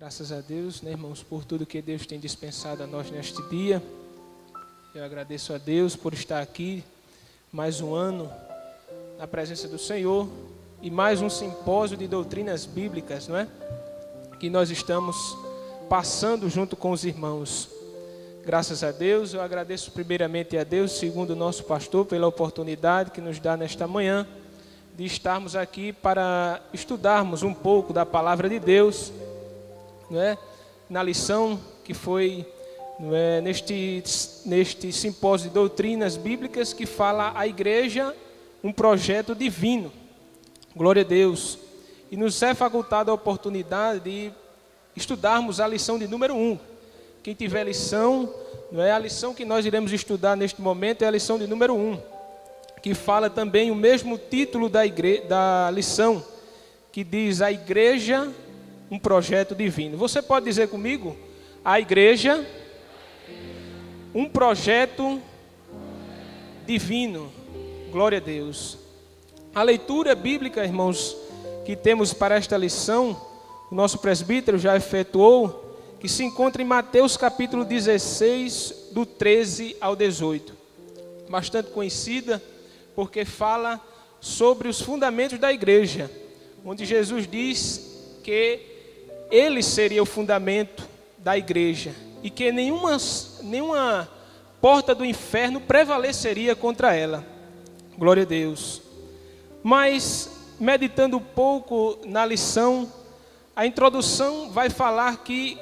Graças a Deus, né, irmãos, por tudo que Deus tem dispensado a nós neste dia. Eu agradeço a Deus por estar aqui mais um ano na presença do Senhor e mais um simpósio de doutrinas bíblicas, não é? Que nós estamos passando junto com os irmãos. Graças a Deus, eu agradeço primeiramente a Deus, segundo o nosso pastor, pela oportunidade que nos dá nesta manhã de estarmos aqui para estudarmos um pouco da palavra de Deus, não é? Na lição que foi, não é, neste simpósio de doutrinas bíblicas que fala a igreja um projeto divino. Glória a Deus. E nos é facultada a oportunidade de estudarmos a lição de número 1. Quem tiver lição, não é, a lição que nós iremos estudar neste momento é a lição de número 1, que fala também o mesmo título da lição, que diz a igreja, um projeto divino. Você pode dizer comigo? A igreja, um projeto divino. Glória a Deus. A leitura bíblica, irmãos, que temos para esta lição, o nosso presbítero já efetuou, que se encontra em Mateus capítulo 16, do 13 ao 18. Bastante conhecida, porque fala sobre os fundamentos da igreja, onde Jesus diz que Ele seria o fundamento da igreja e que nenhuma porta do inferno prevaleceria contra ela. Glória a Deus. Mas, meditando um pouco na lição, a introdução vai falar que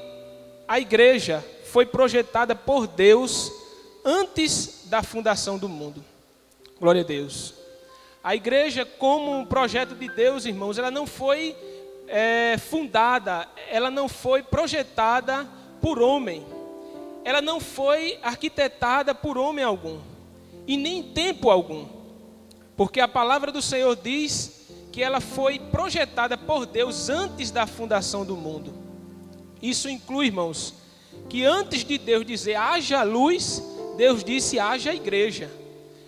a igreja foi projetada por Deus antes da fundação do mundo. Glória a Deus. A igreja, como um projeto de Deus, irmãos, ela não foi fundada, ela não foi projetada por homem, ela não foi arquitetada por homem algum, e nem em tempo algum, porque a palavra do Senhor diz que ela foi projetada por Deus antes da fundação do mundo. Isso inclui, irmãos, que antes de Deus dizer haja luz, Deus disse haja igreja,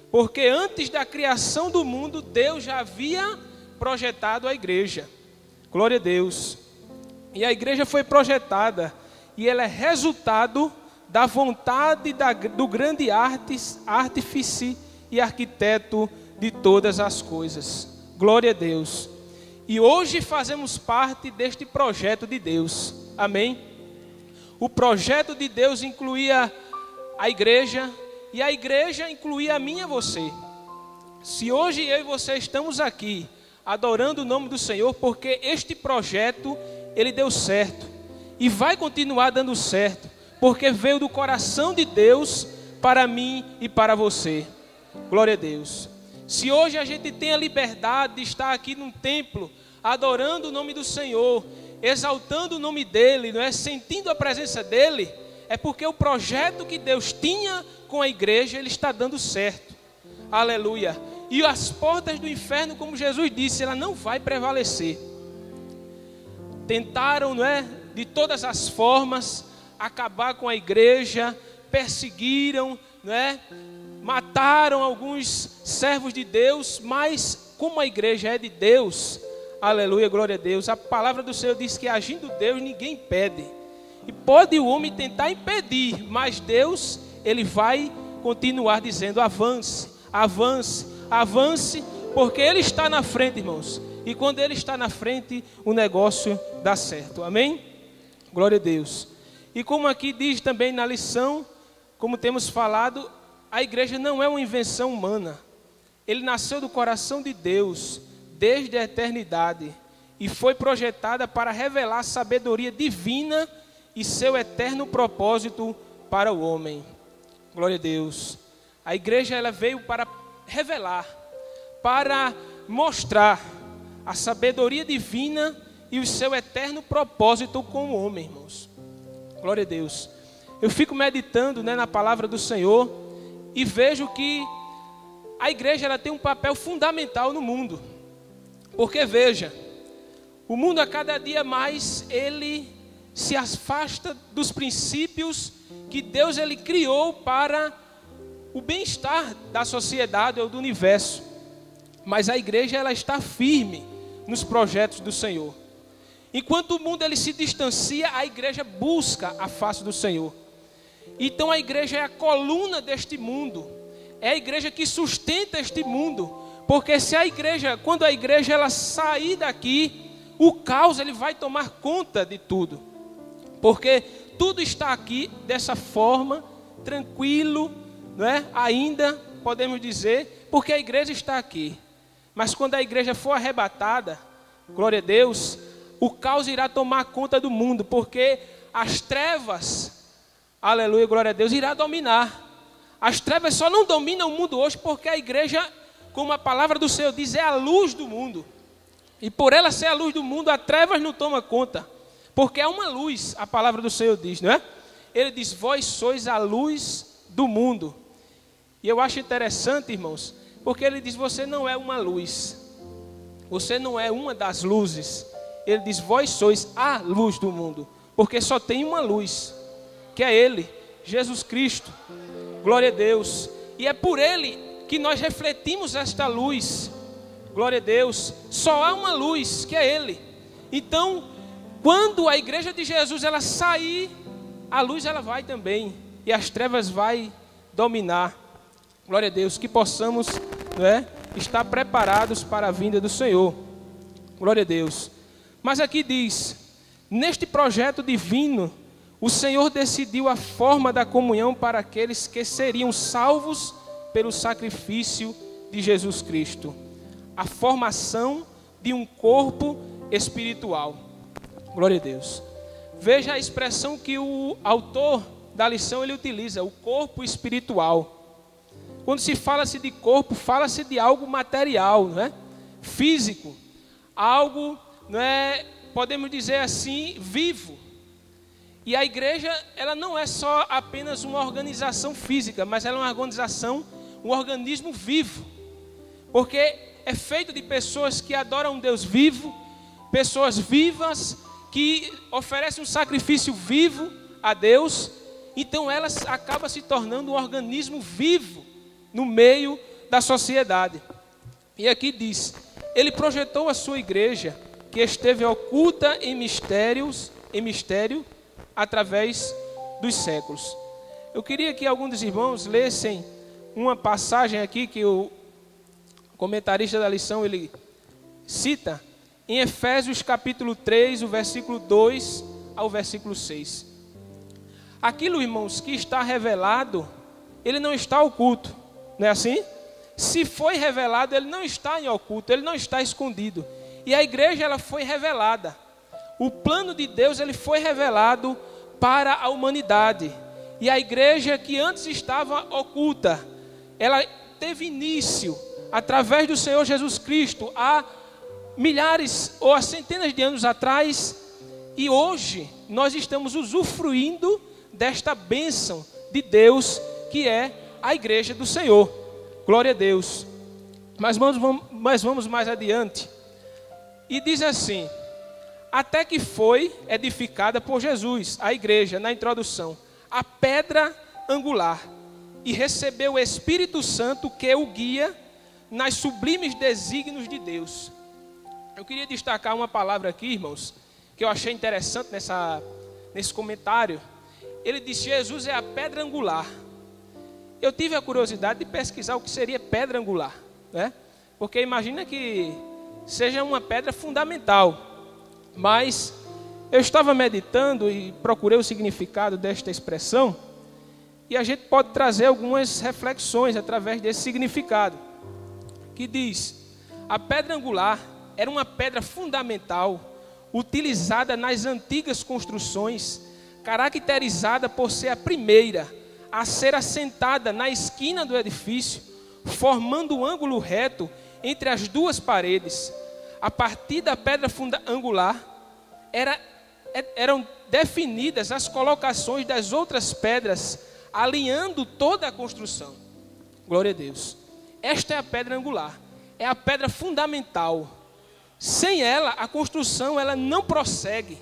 porque antes da criação do mundo, Deus já havia projetado a igreja. Glória a Deus. E a igreja foi projetada e ela é resultado da vontade do grande artífice e arquiteto de todas as coisas. Glória a Deus. E hoje fazemos parte deste projeto de Deus. Amém? O projeto de Deus incluía a igreja e a igreja incluía a mim e a você. Se hoje eu e você estamos aqui adorando o nome do Senhor, porque este projeto, ele deu certo, e vai continuar dando certo, porque veio do coração de Deus para mim e para você. Glória a Deus. Se hoje a gente tem a liberdade de estar aqui num templo, adorando o nome do Senhor, exaltando o nome dEle, não é? Sentindo a presença dEle, é porque o projeto que Deus tinha com a igreja, ele está dando certo. Aleluia. E as portas do inferno, como Jesus disse, ela não vai prevalecer. Tentaram, não é, de todas as formas, acabar com a igreja, perseguiram, não é, mataram alguns servos de Deus, mas como a igreja é de Deus, aleluia, glória a Deus, a palavra do Senhor diz que agindo Deus ninguém impede. E pode o homem tentar impedir, mas Deus, ele vai continuar dizendo avance, avance, avance, porque Ele está na frente, irmãos. E quando Ele está na frente, o negócio dá certo. Amém? Glória a Deus. E como aqui diz também na lição, como temos falado, a igreja não é uma invenção humana. Ele nasceu do coração de Deus, desde a eternidade, e foi projetada para revelar a sabedoria divina e seu eterno propósito para o homem. Glória a Deus. A igreja, ela veio para revelar, para mostrar a sabedoria divina e o seu eterno propósito com o homem, irmãos. Glória a Deus. Eu fico meditando, né, na palavra do Senhor e vejo que a igreja, ela tem um papel fundamental no mundo. Porque veja, o mundo a cada dia mais ele se afasta dos princípios que Deus ele criou para o bem-estar da sociedade ou do universo. Mas a igreja, ela está firme nos projetos do Senhor. Enquanto o mundo ele se distancia, a igreja busca a face do Senhor. Então a igreja é a coluna deste mundo. É a igreja que sustenta este mundo. Porque se a igreja, quando a igreja ela sair daqui, o caos ele vai tomar conta de tudo. Porque tudo está aqui dessa forma, tranquilo, não é? Ainda podemos dizer, porque a igreja está aqui. Mas quando a igreja for arrebatada, glória a Deus, o caos irá tomar conta do mundo, porque as trevas, aleluia, glória a Deus, irá dominar. As trevas só não dominam o mundo hoje porque a igreja, como a palavra do Senhor diz, é a luz do mundo. E por ela ser a luz do mundo, a trevas não toma conta. Porque é uma luz, a palavra do Senhor diz, não é? Ele diz, vós sois a luz do mundo. E eu acho interessante, irmãos, porque ele diz, você não é uma luz. Você não é uma das luzes. Ele diz, vós sois a luz do mundo. Porque só tem uma luz, que é Ele, Jesus Cristo. Glória a Deus. E é por Ele que nós refletimos esta luz. Glória a Deus. Só há uma luz, que é Ele. Então, quando a igreja de Jesus ela sair, a luz ela vai também. E as trevas vai dominar. Glória a Deus. Que possamos, não é, estar preparados para a vinda do Senhor. Glória a Deus. Mas aqui diz, neste projeto divino, o Senhor decidiu a forma da comunhão para aqueles que seriam salvos pelo sacrifício de Jesus Cristo. A formação de um corpo espiritual. Glória a Deus. Veja a expressão que o autor da lição ele utiliza, o corpo espiritual. Quando se fala-se de corpo, fala-se de algo material, não é? Físico, algo, não é, podemos dizer assim, vivo. E a igreja, ela não é só apenas uma organização física, mas ela é uma organização, um organismo vivo. Porque é feito de pessoas que adoram um Deus vivo, pessoas vivas que oferecem um sacrifício vivo a Deus. Então elas acabam se tornando um organismo vivo no meio da sociedade. E aqui diz, ele projetou a sua igreja, que esteve oculta em mistério, através dos séculos. Eu queria que alguns dos irmãos lessem uma passagem aqui que o comentarista da lição ele cita em Efésios capítulo 3, o versículo 2 ao versículo 6. Aquilo, irmãos, que está revelado, ele não está oculto, não é assim? Se foi revelado, ele não está em oculto, ele não está escondido. E a igreja ela foi revelada. O plano de Deus ele foi revelado para a humanidade. E a igreja que antes estava oculta, ela teve início através do Senhor Jesus Cristo há milhares ou há centenas de anos atrás. E hoje nós estamos usufruindo desta bênção de Deus que é a igreja do Senhor. Glória a Deus. Mas vamos mais adiante. E diz assim, até que foi edificada por Jesus, a igreja, na introdução, a pedra angular, e recebeu o Espírito Santo que o guia nas sublimes desígnios de Deus. Eu queria destacar uma palavra aqui, irmãos, que eu achei interessante nesse comentário. Ele disse, Jesus é a pedra angular. Eu tive a curiosidade de pesquisar o que seria pedra angular, né? Porque imagina que seja uma pedra fundamental. Mas eu estava meditando e procurei o significado desta expressão, e a gente pode trazer algumas reflexões através desse significado, que diz, a pedra angular era uma pedra fundamental, utilizada nas antigas construções, caracterizada por ser a primeira a ser assentada na esquina do edifício, formando um ângulo reto entre as duas paredes. A partir da pedra angular, eram definidas as colocações das outras pedras, alinhando toda a construção. Glória a Deus. Esta é a pedra angular, é a pedra fundamental. Sem ela, a construção ela não prossegue,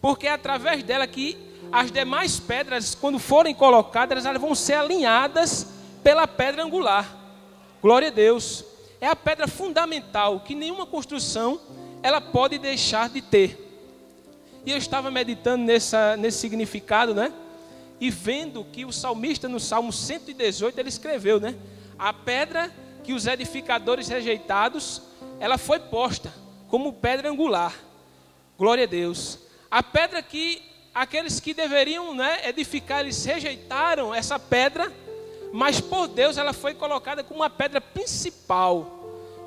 porque é através dela que as demais pedras, quando forem colocadas, elas vão ser alinhadas pela pedra angular. Glória a Deus. É a pedra fundamental que nenhuma construção ela pode deixar de ter. E eu estava meditando nesse significado, né? E vendo que o salmista no Salmo 118, ele escreveu, né? A pedra que os edificadores rejeitados, ela foi posta como pedra angular. Glória a Deus. A pedra que aqueles que deveriam, né, edificar, eles rejeitaram essa pedra, mas por Deus ela foi colocada como uma pedra principal.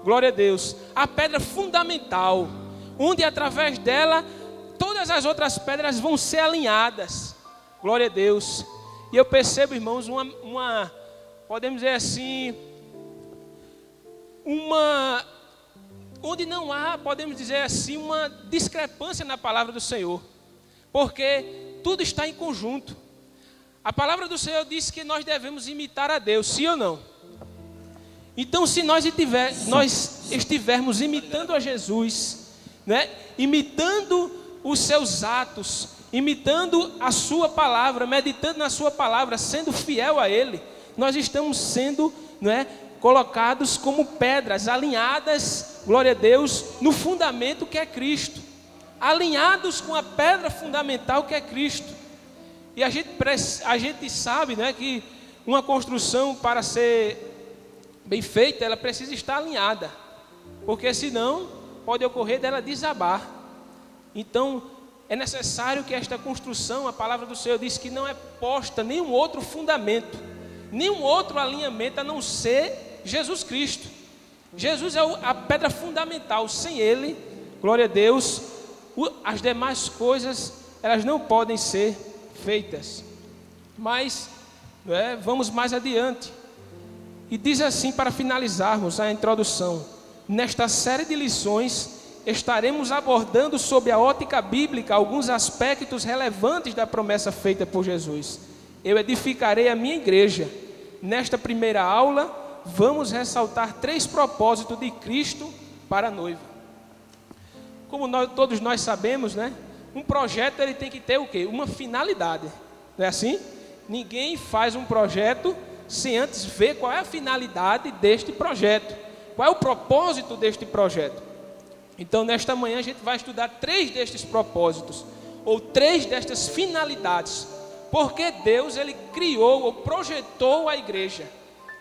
Glória a Deus. A pedra fundamental, onde através dela todas as outras pedras vão ser alinhadas. Glória a Deus. E eu percebo, irmãos, podemos dizer assim, onde não há, podemos dizer assim, uma discrepância na palavra do Senhor, porque tudo está em conjunto. A palavra do Senhor diz que nós devemos imitar a Deus, sim ou não? Então, se nós estivermos imitando a Jesus, né, imitando os seus atos, imitando a sua palavra, meditando na sua palavra, sendo fiel a Ele, nós estamos sendo, né, colocados como pedras, alinhadas, glória a Deus, no fundamento que é Cristo, alinhados com a pedra fundamental que é Cristo. E a gente sabe, né, que uma construção, para ser bem feita, ela precisa estar alinhada, porque senão pode ocorrer dela desabar. Então é necessário que esta construção, a palavra do Senhor diz que não é posta nenhum outro fundamento, nenhum outro alinhamento a não ser Jesus Cristo. Jesus é a pedra fundamental. Sem Ele, glória a Deus, as demais coisas elas não podem ser feitas. Mas vamos mais adiante. E diz assim, para finalizarmos a introdução: nesta série de lições estaremos abordando sob a ótica bíblica alguns aspectos relevantes da promessa feita por Jesus. Eu edificarei a minha igreja. Nesta primeira aula, vamos ressaltar 3 propósitos de Cristo para a noiva. Como todos nós sabemos, né? Um projeto ele tem que ter o quê? Uma finalidade. Não é assim? Ninguém faz um projeto sem antes ver qual é a finalidade deste projeto. Qual é o propósito deste projeto? Então, nesta manhã, a gente vai estudar 3 destes propósitos, ou 3 destas finalidades. Porque Deus, Ele criou ou projetou a igreja.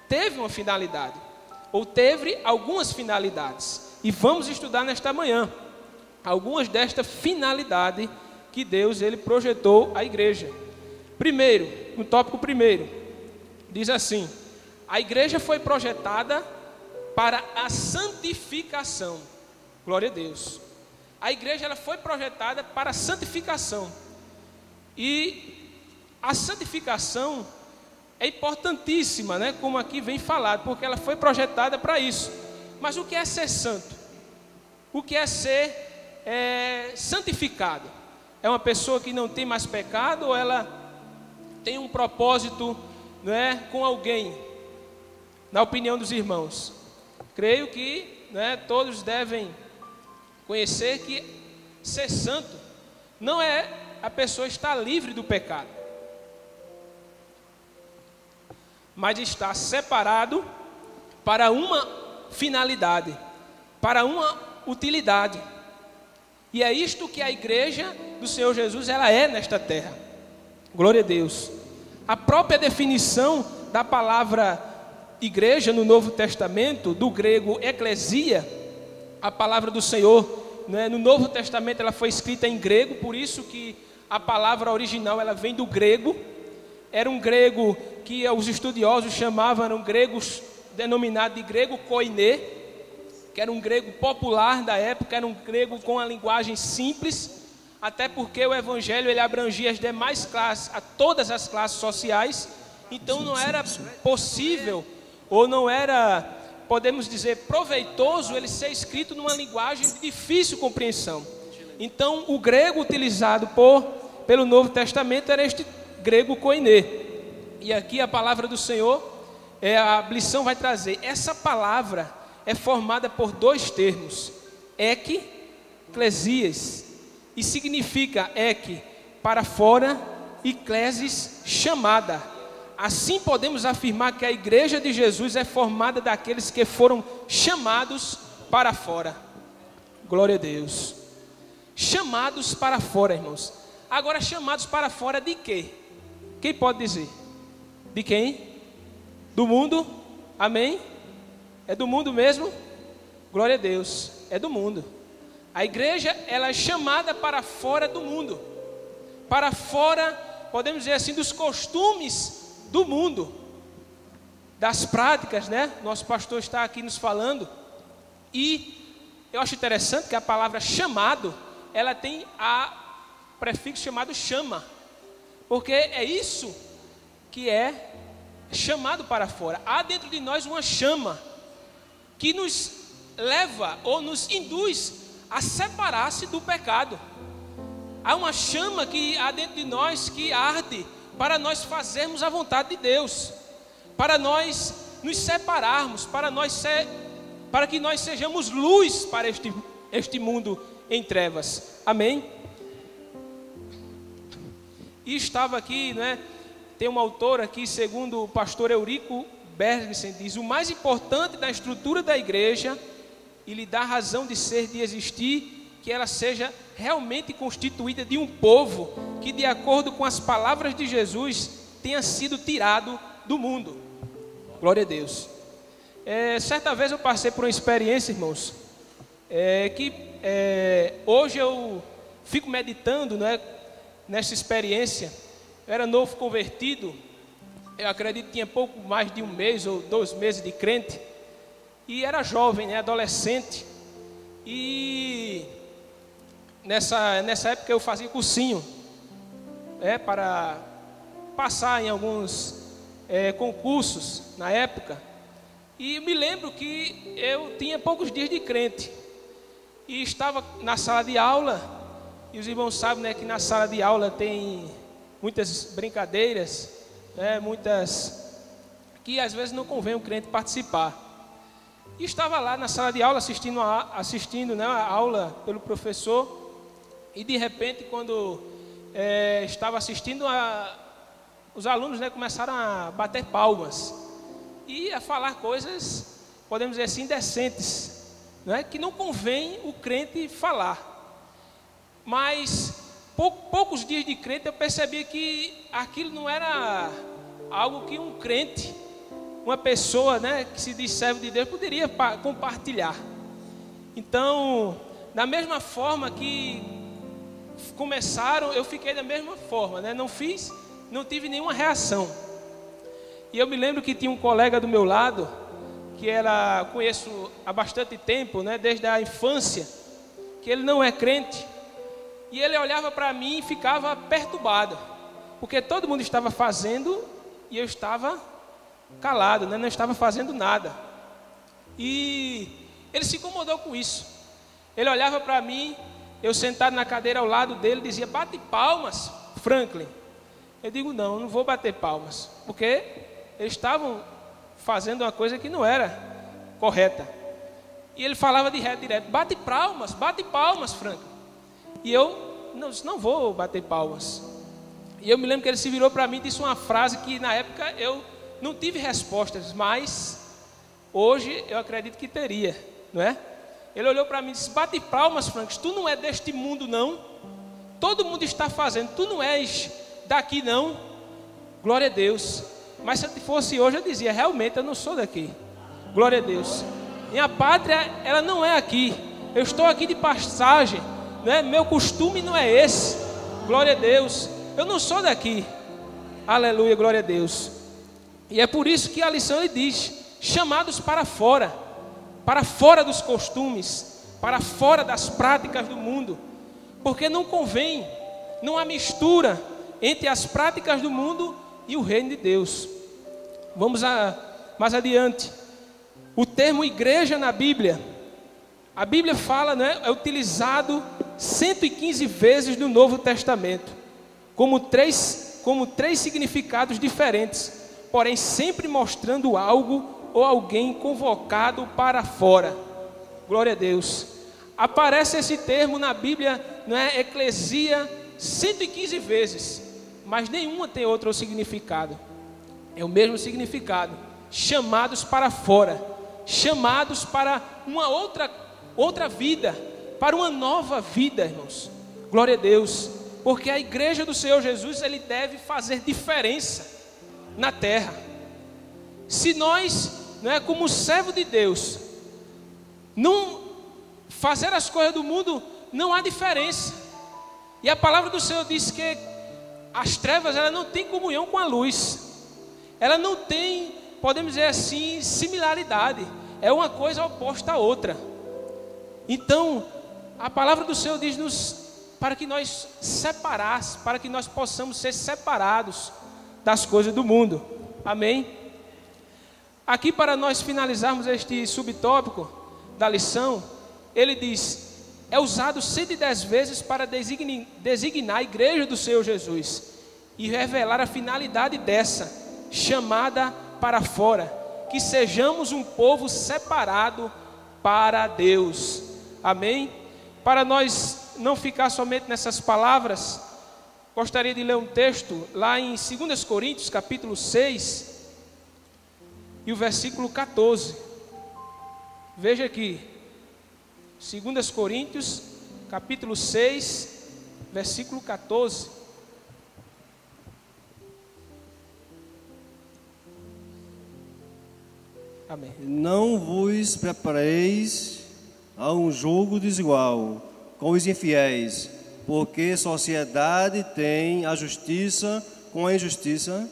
Teve uma finalidade, ou teve algumas finalidades. E vamos estudar nesta manhã algumas desta finalidade que Deus, Ele projetou a igreja. Primeiro, no tópico primeiro, diz assim: a igreja foi projetada para a santificação. Glória a Deus. A igreja ela foi projetada para a santificação. E a santificação é importantíssima, né? Como aqui vem falado, porque ela foi projetada para isso. Mas o que é ser santo? O que é ser santificado? É uma pessoa que não tem mais pecado, ou ela tem um propósito, né, com alguém? Na opinião dos irmãos, creio que, né, todos devem conhecer que ser santo não é a pessoa estar livre do pecado, mas estar separado para uma finalidade, para uma utilidade. E é isto que a igreja do Senhor Jesus ela é nesta terra. Glória a Deus. A própria definição da palavra igreja no Novo Testamento, do grego eclesia, a palavra do Senhor, né, no Novo Testamento ela foi escrita em grego, por isso que a palavra original ela vem do grego. Era um grego que os estudiosos chamavam, eram gregos denominado de grego koiné, que era um grego popular da época, era um grego com a linguagem simples, até porque o evangelho ele abrangia as demais classes, a todas as classes sociais. Então não era possível, ou não era, podemos dizer, proveitoso ele ser escrito numa linguagem de difícil compreensão. Então o grego utilizado pelo Novo Testamento era este grego koiné. E aqui a palavra do Senhor, a lição vai trazer, essa palavra é formada por 2 termos, eclesias, e significa para fora, e clesis, chamada. Assim podemos afirmar que a igreja de Jesus é formada daqueles que foram chamados para fora. Glória a Deus. chamados para fora, irmãos. Agora, chamados para fora de quê? Quem pode dizer? De quem? Do mundo? Amém? É do mundo mesmo? Glória a Deus, é do mundo. A igreja, ela é chamada para fora do mundo. Para fora, podemos dizer assim, dos costumes do mundo. Das práticas, né? Nosso pastor está aqui nos falando. E eu acho interessante que a palavra chamado, ela tem a prefixo chamado chama. Porque é isso que é chamado para fora. Há dentro de nós uma chama que nos leva ou nos induz a separar-se do pecado. Há uma chama que há dentro de nós que arde para nós fazermos a vontade de Deus, para nós nos separarmos, para que nós sejamos luz para este mundo em trevas. Amém? E estava aqui, né? Tem um autor aqui, segundo o pastor Eurico Bergsen, diz: o mais importante da estrutura da igreja e lhe dá razão de ser, de existir, que ela seja realmente constituída de um povo que, de acordo com as palavras de Jesus, tenha sido tirado do mundo. Glória a Deus. Certa vez eu passei por uma experiência, irmãos, hoje eu fico meditando, né, nessa experiência. Eu era novo convertido, eu acredito que tinha pouco mais de 1 mês ou 2 meses de crente, e era jovem, né, adolescente, e nessa época eu fazia cursinho, para passar em alguns concursos na época, e me lembro que eu tinha poucos dias de crente, e estava na sala de aula, e os irmãos sabem, né, que na sala de aula tem muitas brincadeiras, né, muitas que às vezes não convém o crente participar. E estava lá na sala de aula assistindo, né, a aula pelo professor, e de repente, quando estava assistindo, os alunos, né, começaram a bater palmas e a falar coisas, podemos dizer assim, indecentes, né, que não convém o crente falar. Mas poucos dias de crente eu percebi que aquilo não era algo que um crente, uma pessoa, né, que se diz servo de Deus, poderia compartilhar. Então, da mesma forma que começaram, eu fiquei da mesma forma, né, não tive nenhuma reação. E eu me lembro que tinha um colega do meu lado, que conheço há bastante tempo, né, desde a infância, que ele não é crente. E ele olhava para mim e ficava perturbado, porque todo mundo estava fazendo e eu estava calado, né? Não estava fazendo nada. E ele se incomodou com isso. Ele olhava para mim, eu sentado na cadeira ao lado dele, dizia: bate palmas, Franklin. Eu digo: não vou bater palmas, porque eles estavam fazendo uma coisa que não era correta. E ele falava direto: bate palmas, Franklin. E eu não vou bater palmas. E eu me lembro que ele se virou para mim e disse uma frase que na época eu não tive respostas, mas hoje eu acredito que teria, não é? Ele olhou para mim e disse: bate palmas, Frank, tu não é deste mundo não, todo mundo está fazendo, tu não és daqui não. Glória a Deus. Mas se eu fosse hoje eu dizia: realmente eu não sou daqui. Glória a Deus. Minha pátria, ela não é aqui, eu estou aqui de passagem, não é? Meu costume não é esse. Glória a Deus. Eu não sou daqui. Aleluia, glória a Deus. E é por isso que a lição ele diz: chamados para fora dos costumes, para fora das práticas do mundo, porque não convém, não há mistura entre as práticas do mundo e o reino de Deus. Vamos mais adiante. O termo igreja na Bíblia, a Bíblia fala, né, é utilizado 115 vezes no Novo Testamento, como três significados diferentes, porém sempre mostrando algo ou alguém convocado para fora. Glória a Deus. Aparece esse termo na Bíblia, né, Eclesia, 115 vezes, mas nenhuma tem outro significado. É o mesmo significado: chamados para fora, chamados para uma outra vida, para uma nova vida, irmãos. Glória a Deus. Porque a igreja do Senhor Jesus, ele deve fazer diferença na terra. Se nós, como servo de Deus, não fazer as coisas do mundo, não há diferença. E a palavra do Senhor diz que as trevas, ela não tem comunhão com a luz. Ela não tem, podemos dizer assim, similaridade. É uma coisa oposta à outra. Então, a palavra do Senhor diz-nos para que nós para que nós possamos ser separados das coisas do mundo. Amém? Aqui, para nós finalizarmos este subtópico da lição, ele diz: é usado 110 vezes para designar a igreja do Senhor Jesus e revelar a finalidade dessa, chamada para fora, que sejamos um povo separado para Deus. Amém? Para nós não ficar somente nessas palavras, gostaria de ler um texto lá em 2 Coríntios, capítulo 6, e o versículo 14. Veja aqui, 2 Coríntios, capítulo 6, versículo 14. Amém. Não vos prepareis a um jogo desigual com os infiéis, porque sociedade tem a justiça com a injustiça,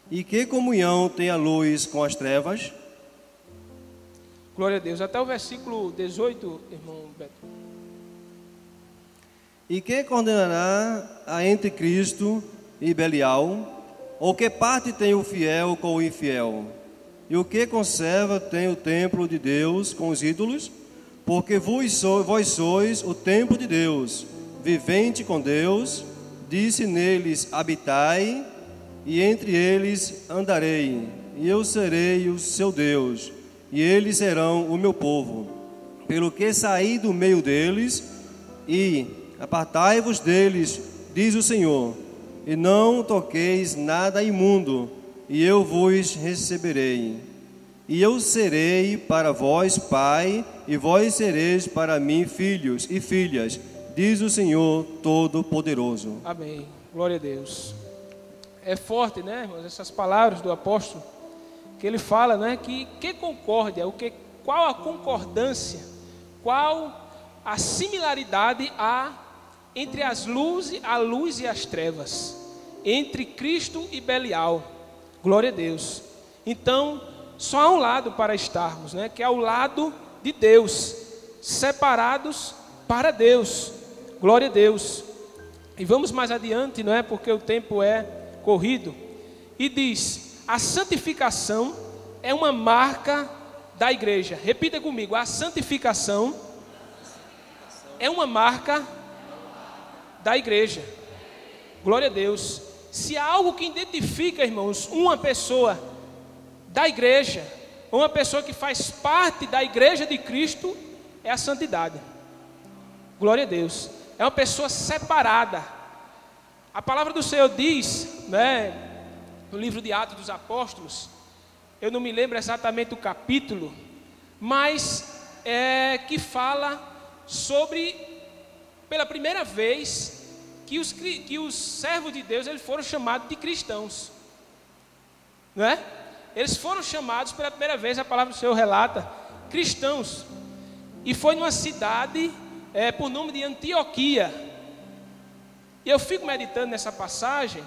e que comunhão tem a luz com as trevas? Glória a Deus. Até o versículo 18, irmão Beto. E que condenará a entre Cristo e Belial? Ou que parte tem o fiel com o infiel? E o que conserva tem o templo de Deus com os ídolos? Porque vós sois o templo de Deus, vivente com Deus. Disse: neles habitai, e entre eles andarei, e eu serei o seu Deus, e eles serão o meu povo. Pelo que saí do meio deles, e apartai-vos deles, diz o Senhor, e não toqueis nada imundo, e eu vos receberei. E eu serei para vós pai, e vós sereis para mim filhos e filhas, diz o Senhor Todo-Poderoso. Amém. Glória a Deus. É forte, né, irmãos, essas palavras do apóstolo, que ele fala, né, que concórdia, qual a concordância, qual a similaridade há entre a luz e as trevas, entre Cristo e Belial. Glória a Deus. Então, só há um lado para estarmos, né, que é o lado de Deus, separados para Deus. Glória a Deus. E vamos mais adiante, não é, porque o tempo é corrido. E diz: a santificação é uma marca da igreja. Repita comigo: a santificação é uma marca da igreja. Glória a Deus. Se há algo que identifica, irmãos, uma pessoa da igreja, uma pessoa que faz parte da igreja de Cristo, é a santidade. Glória a Deus. É uma pessoa separada. A palavra do Senhor diz, né, no livro de Atos dos Apóstolos, eu não me lembro exatamente o capítulo, mas que fala sobre, pela primeira vez, que os servos de Deus, eles foram chamados de cristãos, não é? Eles foram chamados pela primeira vez, a palavra do Senhor relata, cristãos. E foi numa cidade por nome de Antioquia. E eu fico meditando nessa passagem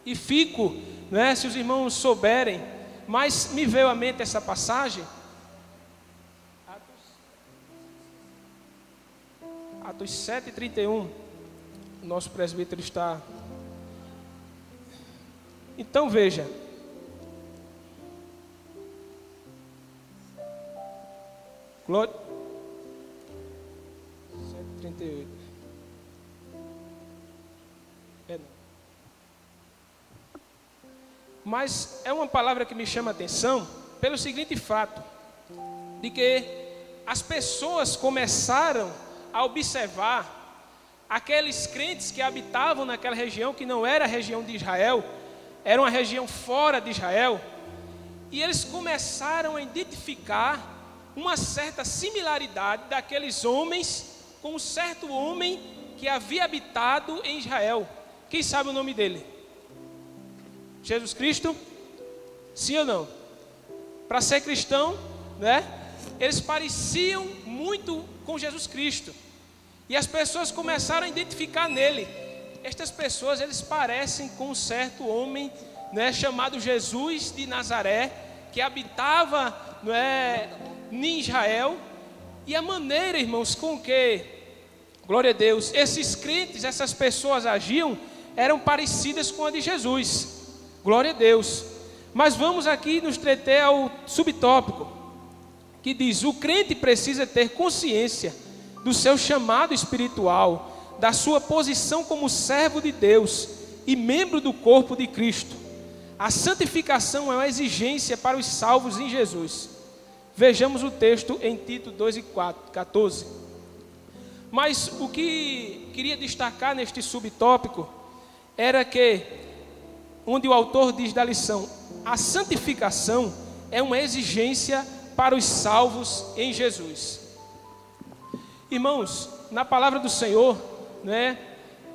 e fico, né, se os irmãos souberem, mas me veio à mente essa passagem. Atos 7:31. O nosso presbítero está. Então veja. Glória. 7:38. Mas é uma palavra que me chama a atenção pelo seguinte fato, de que as pessoas começaram a observar aqueles crentes que habitavam naquela região, que não era a região de Israel, era uma região fora de Israel, e eles começaram a identificar uma certa similaridade daqueles homens com um certo homem que havia habitado em Israel. Quem sabe o nome dele? Jesus Cristo? Sim ou não? Para ser cristão, né? Eles pareciam muito com Jesus Cristo. E as pessoas começaram a identificar nele. Estas pessoas, eles parecem com um certo homem, né, chamado Jesus de Nazaré, que habitava, né, em Israel. E a maneira, irmãos, com que, glória a Deus, esses crentes, essas pessoas agiam, eram parecidas com a de Jesus. Glória a Deus. Mas vamos aqui nos deter ao subtópico, que diz: o crente precisa ter consciência do seu chamado espiritual, da sua posição como servo de Deus e membro do corpo de Cristo. A santificação é uma exigência para os salvos em Jesus. Vejamos o texto em Tito 2:14. Mas o que queria destacar neste subtópico era que, onde o autor diz da lição, a santificação é uma exigência para os salvos em Jesus. Irmãos, na palavra do Senhor, né,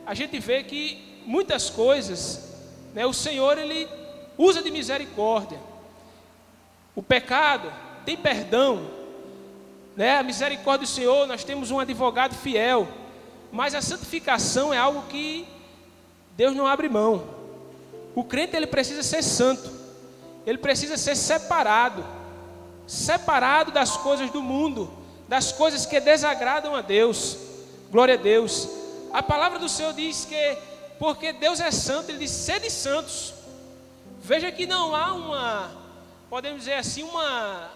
a gente vê que muitas coisas, né, o Senhor, Ele usa de misericórdia. O pecado tem perdão, né? A misericórdia do Senhor, nós temos um advogado fiel. Mas a santificação é algo que Deus não abre mão. O crente, ele precisa ser santo. Ele precisa ser separado das coisas do mundo, das coisas que desagradam a Deus. Glória a Deus. A palavra do Senhor diz que, porque Deus é santo, Ele diz: sede santos. Veja que não há uma, podemos dizer assim, uma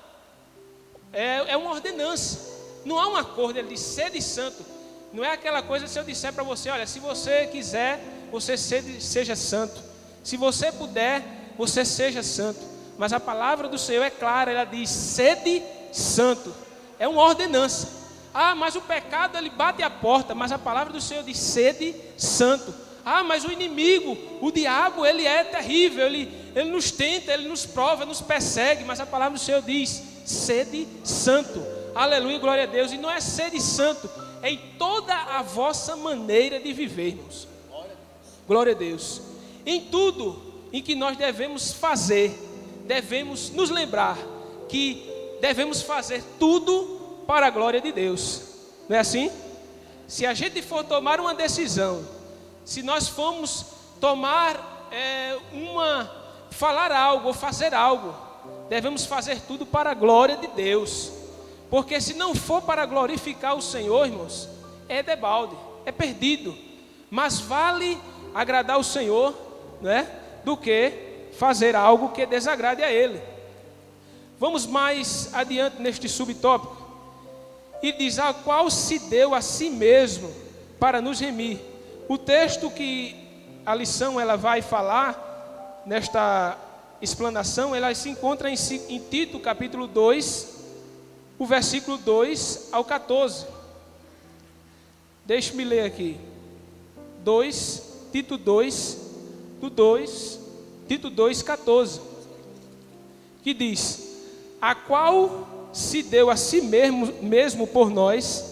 ordenança. Não há um acordo. Ele diz: sede santo. Não é aquela coisa, se eu disser para você: olha, se você quiser, você seja santo. Se você puder, você seja santo. Mas a palavra do Senhor é clara. Ela diz: sede santo. É uma ordenança. Ah, mas o pecado, ele bate a porta. Mas a palavra do Senhor diz: sede santo. Ah, mas o inimigo, o diabo, ele é terrível. Ele nos tenta, ele nos prova, nos persegue. Mas a palavra do Senhor diz: sede santo. Aleluia, glória a Deus. E não é sede santo, é em toda a vossa maneira de vivermos. Glória a Deus. Em tudo em que nós devemos fazer, devemos nos lembrar que devemos fazer tudo para a glória de Deus. Não é assim? Se a gente for tomar uma decisão, se nós formos tomar falar algo ou fazer algo, devemos fazer tudo para a glória de Deus. Porque se não for para glorificar o Senhor, irmãos, é debalde, é perdido. Mas vale agradar o Senhor, né, do que fazer algo que desagrade a Ele. Vamos mais adiante neste subtópico. E diz: a qual se deu a si mesmo para nos remir. O texto que a lição ela vai falar, nesta explanação, ela se encontra em Tito capítulo 2, o versículo 2 ao 14. Deixe-me ler aqui. Tito 2, 14. Que diz: a qual se deu a si mesmo por nós,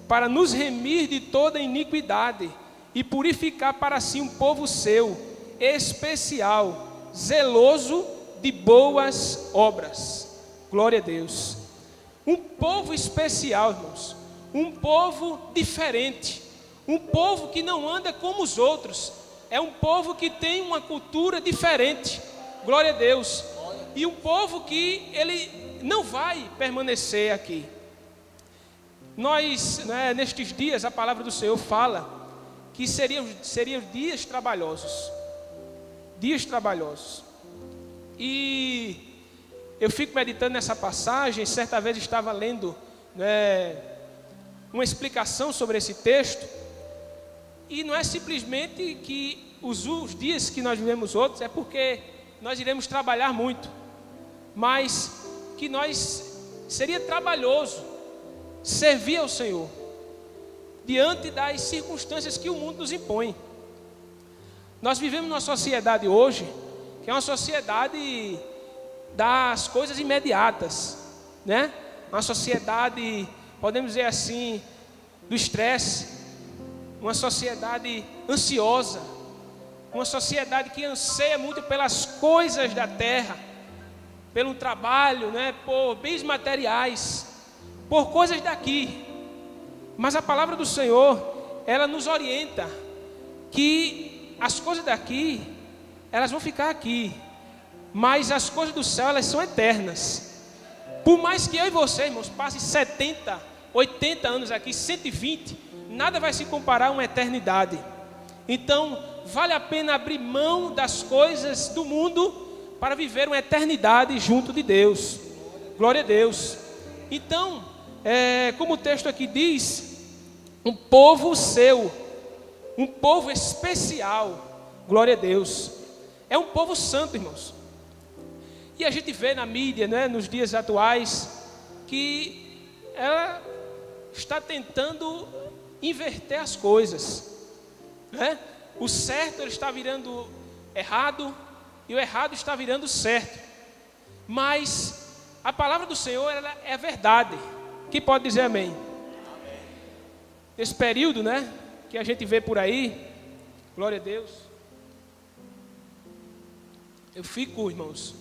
para nos remir de toda iniquidade e purificar para si um povo seu, especial, zeloso de boas obras. Glória a Deus. Um povo especial, irmãos. Um povo diferente. Um povo que não anda como os outros. É um povo que tem uma cultura diferente. Glória a Deus. E um povo que ele não vai permanecer aqui. Nós, né, nestes dias, a palavra do Senhor fala que seriam dias trabalhosos. Dias trabalhosos. E eu fico meditando nessa passagem. Certa vez estava lendo, né, uma explicação sobre esse texto. E não é simplesmente que os dias que nós vivemos outros é porque nós iremos trabalhar muito, mas que seria trabalhoso servir ao Senhor diante das circunstâncias que o mundo nos impõe. Nós vivemos numa sociedade hoje que é uma sociedade das coisas imediatas, né? Uma sociedade, podemos dizer assim, do estresse, uma sociedade ansiosa, uma sociedade que anseia muito pelas coisas da terra, pelo trabalho, né, por bens materiais, por coisas daqui. Mas a palavra do Senhor, ela nos orienta que as coisas daqui, elas vão ficar aqui, mas as coisas do céu, elas são eternas. Por mais que eu e você, irmãos, passe 70, 80 anos aqui, 120, nada vai se comparar a uma eternidade. Então, vale a pena abrir mão das coisas do mundo para viver uma eternidade junto de Deus. Glória a Deus. Então, como o texto aqui diz, um povo seu, um povo especial. Glória a Deus. É um povo santo, irmãos. E a gente vê na mídia, né, nos dias atuais, que ela está tentando inverter as coisas, né? O certo ele está virando errado e o errado está virando certo. Mas a palavra do Senhor, ela é verdade. Quem pode dizer amém? Amém. Esse período, né, que a gente vê por aí, glória a Deus, eu fico, irmãos,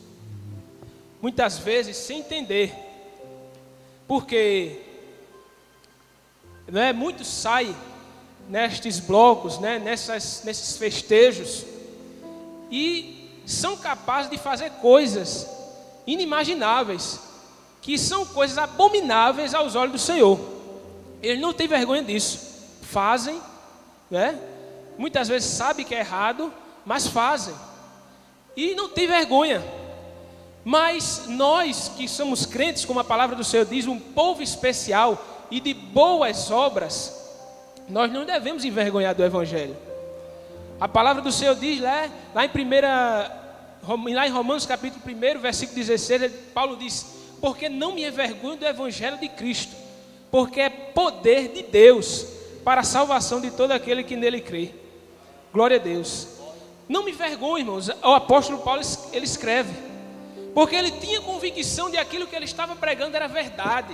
muitas vezes sem entender, porque, né, muitos saem nestes blocos, né, nesses festejos, e são capazes de fazer coisas inimagináveis, que são coisas abomináveis aos olhos do Senhor. Eles não têm vergonha disso, fazem, né? Muitas vezes sabem que é errado, mas fazem, e não têm vergonha. Mas nós que somos crentes, como a palavra do Senhor diz, um povo especial e de boas obras, nós não devemos envergonhar do Evangelho. A palavra do Senhor diz lá em Romanos capítulo 1, versículo 16, Paulo diz: porque não me envergonho do Evangelho de Cristo, porque é poder de Deus para a salvação de todo aquele que nele crê. Glória a Deus. Não me envergonho, irmãos. O apóstolo Paulo, ele escreve, porque ele tinha convicção de aquilo que ele estava pregando era verdade,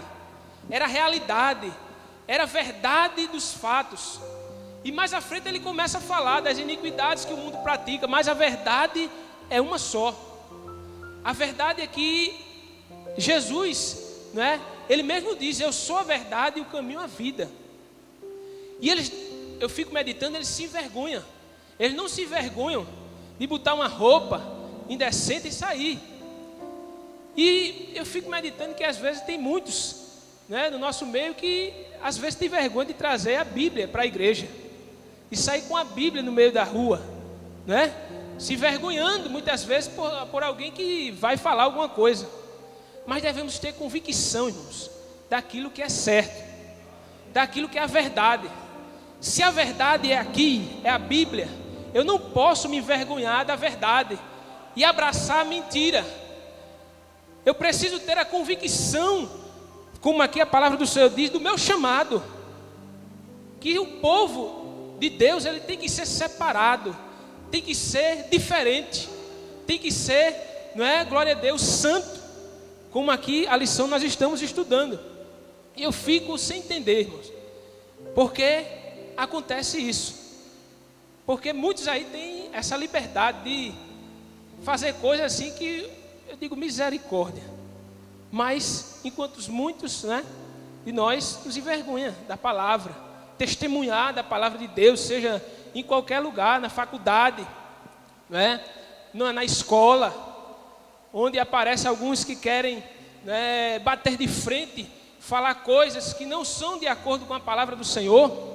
era realidade, era verdade dos fatos. E mais à frente ele começa a falar das iniquidades que o mundo pratica, mas a verdade é uma só. A verdade é que Jesus, né, ele mesmo diz: eu sou a verdade e o caminho à vida. E eu fico meditando, eles se envergonham. Eles não se envergonham de botar uma roupa indecente e sair. E eu fico meditando que às vezes tem muitos, né, no nosso meio que às vezes tem vergonha de trazer a Bíblia para a igreja e sair com a Bíblia no meio da rua, né? Se envergonhando muitas vezes por alguém que vai falar alguma coisa. Mas devemos ter convicção, irmãos, daquilo que é certo, daquilo que é a verdade. Se a verdade é aqui, é a Bíblia, eu não posso me envergonhar da verdade e abraçar a mentira. Eu preciso ter a convicção, como aqui a palavra do Senhor diz, do meu chamado, que o povo de Deus, ele tem que ser separado, tem que ser diferente, tem que ser, não é, glória a Deus, santo, como aqui a lição nós estamos estudando. E eu fico sem entender, irmãos, porque acontece isso, porque muitos aí têm essa liberdade de fazer coisas assim que eu digo misericórdia, mas enquanto muitos, né, de nós nos envergonha da palavra, testemunhar da palavra de Deus, seja em qualquer lugar, na faculdade, né, na escola, onde aparecem alguns que querem, né, bater de frente, falar coisas que não são de acordo com a palavra do Senhor,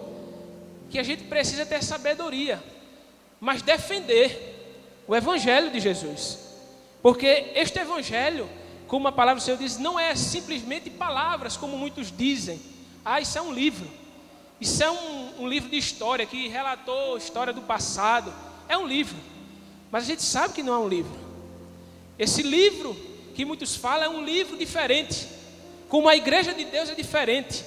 que a gente precisa ter sabedoria, mas defender o Evangelho de Jesus, porque este Evangelho, como a palavra do Senhor diz, não é simplesmente palavras, como muitos dizem. Isso é um livro, isso é um livro de história, que relatou a história do passado, é um livro, mas a gente sabe que não é um livro. Esse livro que muitos falam é um livro diferente, como a igreja de Deus é diferente,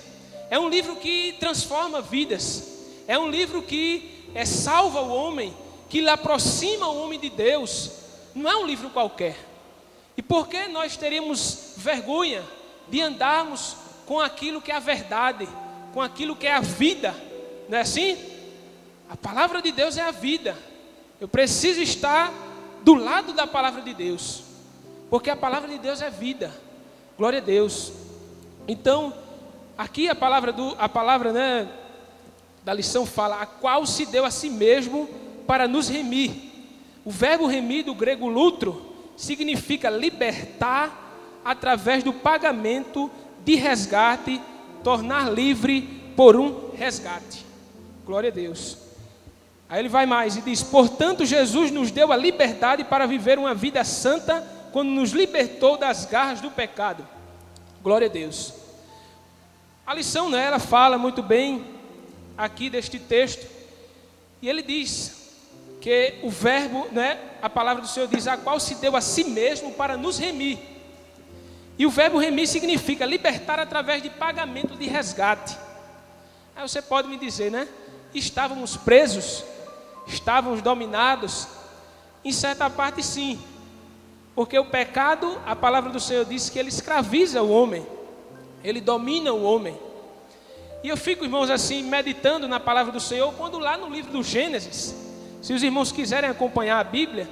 é um livro que transforma vidas, é um livro que salva o homem, que lhe aproxima o homem de Deus, não é um livro qualquer. E por que nós teríamos vergonha de andarmos com aquilo que é a verdade, com aquilo que é a vida, não é assim? A palavra de Deus é a vida. Eu preciso estar do lado da palavra de Deus, porque a palavra de Deus é vida. Glória a Deus. Então, aqui a palavra da lição fala: a qual se deu a si mesmo para nos remir. O verbo remir, do grego lutro, significa libertar através do pagamento de resgate, tornar livre por um resgate. Glória a Deus. Aí ele vai mais e diz: portanto, Jesus nos deu a liberdade para viver uma vida santa quando nos libertou das garras do pecado. Glória a Deus. A lição, né, ela fala muito bem aqui deste texto, e ele diz que o verbo, né, a palavra do Senhor diz: a qual se deu a si mesmo para nos remir. E o verbo remir significa libertar através de pagamento de resgate. Aí você pode me dizer, né? Estávamos presos, estávamos dominados. Em certa parte sim, porque o pecado, a palavra do Senhor diz que ele escraviza o homem, ele domina o homem. E eu fico, irmãos, assim, meditando na palavra do Senhor, quando lá no livro do Gênesis, se os irmãos quiserem acompanhar a Bíblia,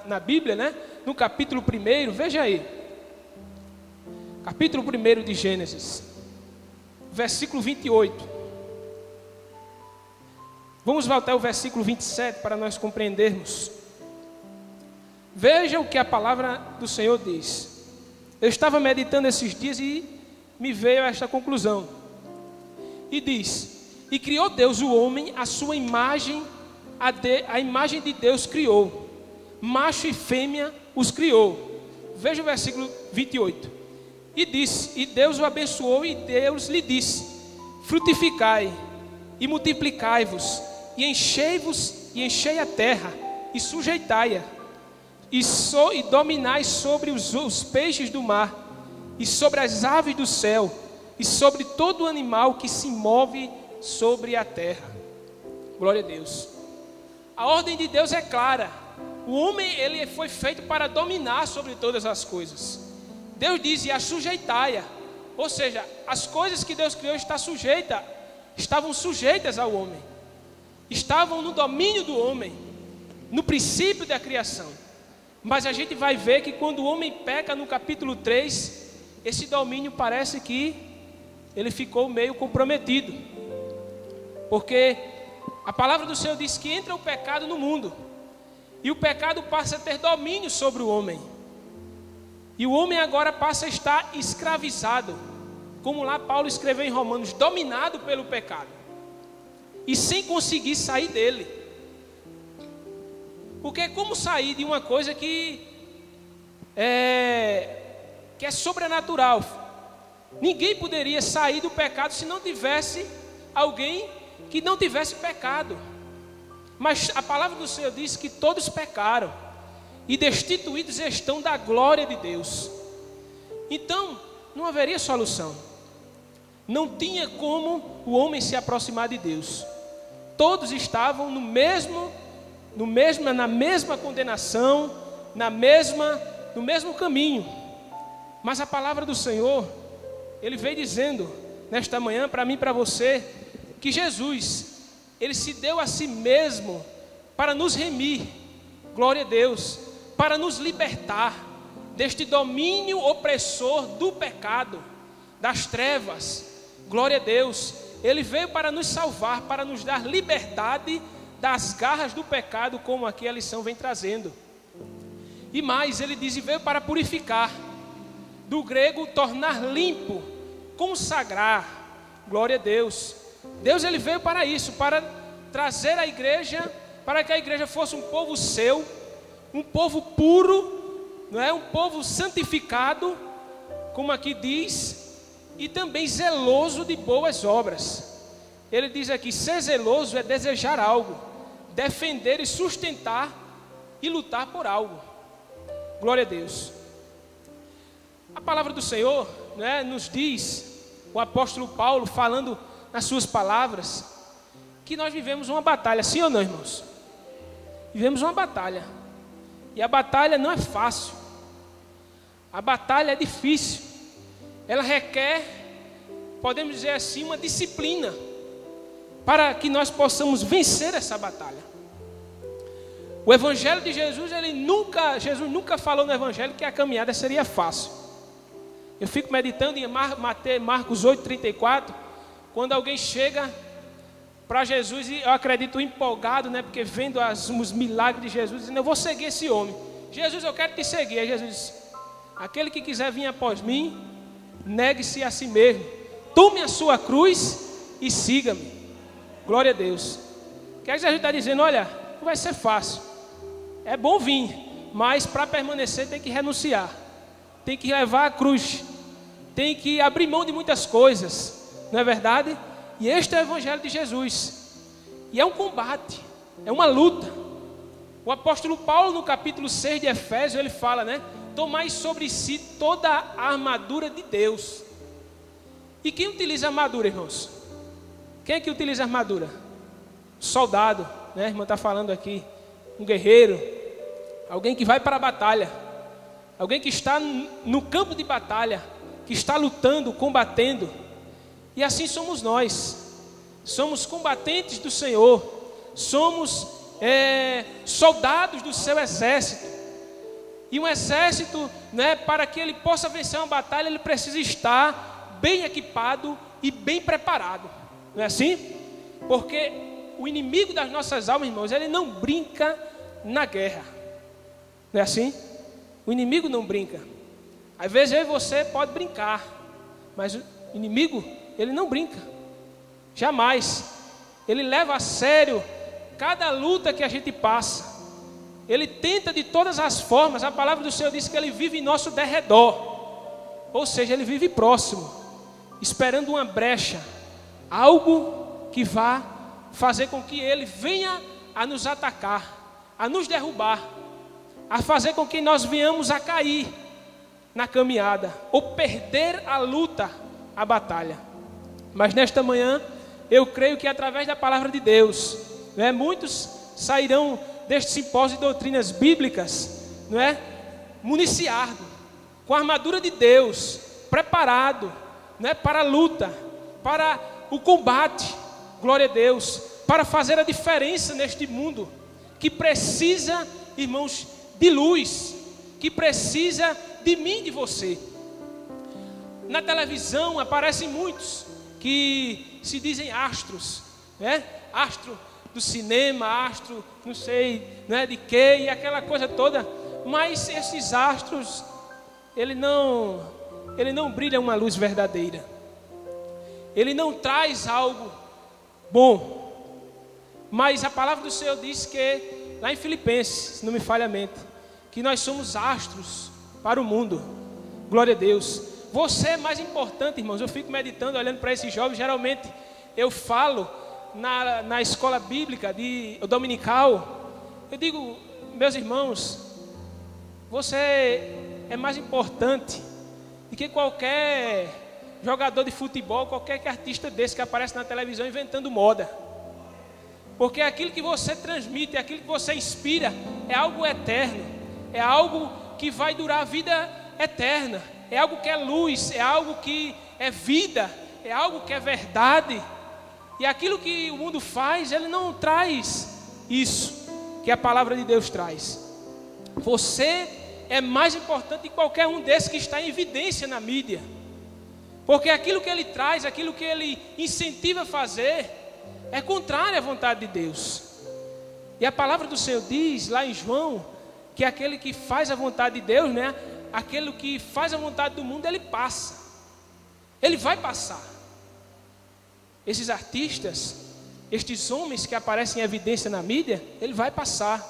na Bíblia, né? No capítulo 1, veja aí. Capítulo 1 de Gênesis, versículo 28. Vamos voltar ao versículo 27 para nós compreendermos. Veja o que a palavra do Senhor diz. Eu estava meditando esses dias e me veio a esta conclusão. E diz: e criou Deus o homem, a sua imagem, a imagem de Deus criou, macho e fêmea os criou. Veja o versículo 28. E disse, e Deus o abençoou, e Deus lhe disse: frutificai e multiplicai-vos, e enchei-vos, e enchei a terra, e sujeitai-a, e dominai sobre os peixes do mar, e sobre as aves do céu, e sobre todo animal que se move sobre a terra. Glória a Deus. A ordem de Deus é clara. O homem, ele foi feito para dominar sobre todas as coisas. Deus diz: e a sujeitai-a. Ou seja, as coisas que Deus criou estavam sujeitas ao homem, estavam no domínio do homem, no princípio da criação. Mas a gente vai ver que quando o homem peca no capítulo 3, esse domínio parece que ele ficou meio comprometido, porque a palavra do Senhor diz que entra o pecado no mundo, e o pecado passa a ter domínio sobre o homem, e o homem agora passa a estar escravizado, como lá Paulo escreveu em Romanos, dominado pelo pecado, e sem conseguir sair dele. Porque como sair de uma coisa que é sobrenatural? Ninguém poderia sair do pecado se não tivesse alguém que não tivesse pecado. Mas a palavra do Senhor diz que todos pecaram e destituídos estão da glória de Deus. Então, não haveria solução. Não tinha como o homem se aproximar de Deus. Todos estavam na mesma condenação, no mesmo caminho. Mas a palavra do Senhor, Ele veio dizendo nesta manhã para mim e para você, que Jesus, Ele se deu a si mesmo para nos remir, glória a Deus, para nos libertar deste domínio opressor do pecado, das trevas, glória a Deus. Ele veio para nos salvar, para nos dar liberdade das garras do pecado, como aqui a lição vem trazendo. E mais, ele diz, e veio para purificar, do grego tornar limpo, consagrar, glória a Deus. Deus, ele veio para isso, para trazer a igreja, para que a igreja fosse um povo seu, um povo puro, não é? Um povo santificado, como aqui diz, e também zeloso de boas obras. Ele diz aqui, ser zeloso é desejar algo, defender e sustentar e lutar por algo. Glória a Deus. A palavra do Senhor, né, nos diz, o apóstolo Paulo falando nas suas palavras, que nós vivemos uma batalha, sim ou não, irmãos? Vivemos uma batalha, e a batalha não é fácil, a batalha é difícil, ela requer podemos dizer assim, uma disciplina para que nós possamos vencer essa batalha. O Evangelho de Jesus, Jesus nunca falou no Evangelho que a caminhada seria fácil. Eu fico meditando em Marcos 8:34, quando alguém chega para Jesus, e eu acredito empolgado, né, porque vendo os milagres de Jesus, dizendo: eu vou seguir esse homem. Jesus, eu quero te seguir. Aí Jesus disse: aquele que quiser vir após mim, negue-se a si mesmo, tome a sua cruz e siga-me. Glória a Deus. O que Jesus está dizendo? Olha, não vai ser fácil. É bom vir, mas para permanecer tem que renunciar, tem que levar a cruz, tem que abrir mão de muitas coisas, não é verdade? E este é o Evangelho de Jesus. E é um combate, é uma luta. O apóstolo Paulo, no capítulo 6 de Efésios, ele fala, né? Tomai sobre si toda a armadura de Deus. E quem utiliza a armadura, irmãos? Quem é que utiliza a armadura? Soldado, né? A irmã está falando aqui. Um guerreiro, alguém que vai para a batalha, alguém que está no campo de batalha, que está lutando, combatendo. E assim somos nós. Somos combatentes do Senhor, somos soldados do seu exército. E um exército, né, para que ele possa vencer uma batalha, ele precisa estar bem equipado e bem preparado. Não é assim? Porque o inimigo das nossas almas, irmãos, ele não brinca na guerra. Não é assim? O inimigo não brinca. Às vezes eu e você pode brincar, mas o inimigo, ele não brinca. Jamais. Ele leva a sério cada luta que a gente passa. Ele tenta de todas as formas. A palavra do Senhor diz que ele vive em nosso derredor. Ou seja, ele vive próximo, esperando uma brecha, algo que vá fazer com que ele venha a nos atacar, a nos derrubar, a fazer com que nós venhamos a cair na caminhada, ou perder a luta, a batalha. Mas nesta manhã, eu creio que através da palavra de Deus, né, muitos sairão deste simpósio de doutrinas bíblicas, não é, municiado, com a armadura de Deus, preparado, né, para a luta, para o combate, glória a Deus, para fazer a diferença neste mundo, que precisa, irmãos, de luz, que precisa de mim, de você. Na televisão aparecem muitos que se dizem astros, né? Astro do cinema, astro não sei, né, de quê, e aquela coisa toda. Mas esses astros, ele não brilha uma luz verdadeira. Ele não traz algo bom. Mas a palavra do Senhor diz que, lá em Filipenses, se não me falha a mente, que nós somos astros para o mundo. Glória a Deus. Você é mais importante, irmãos. Eu fico meditando, olhando para esses jovens. Geralmente eu falo na escola bíblica dominical. Eu digo, meus irmãos, você é mais importante do que qualquer jogador de futebol, qualquer artista desse que aparece na televisão inventando moda. Porque aquilo que você transmite, aquilo que você inspira, é algo eterno, é algo que vai durar a vida eterna, é algo que é luz, é algo que é vida, é algo que é verdade. E aquilo que o mundo faz, ele não traz isso que a palavra de Deus traz. Você é mais importante que qualquer um desses que está em evidência na mídia. Porque aquilo que ele traz, aquilo que ele incentiva a fazer, é contrário à vontade de Deus. E a palavra do Senhor diz lá em João, que aquele que faz a vontade de Deus, né? Aquele que faz a vontade do mundo, ele passa. Ele vai passar. Esses artistas, estes homens que aparecem em evidência na mídia, ele vai passar.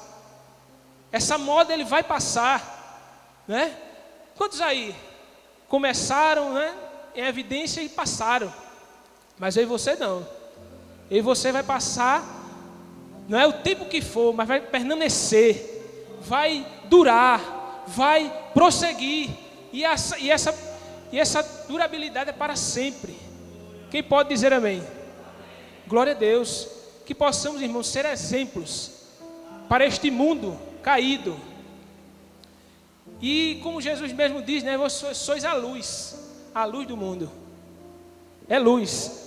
Essa moda ele vai passar, né? Quantos aí começaram, né, em evidência e passaram? Mas eu e você não. Eu e você vai passar, não é o tempo que for, mas vai permanecer, vai durar, vai prosseguir. E essa durabilidade é para sempre. Quem pode dizer amém? Glória a Deus. Que possamos, irmãos, ser exemplos para este mundo caído. E como Jesus mesmo diz, né, vós sois a luz do mundo. é luz.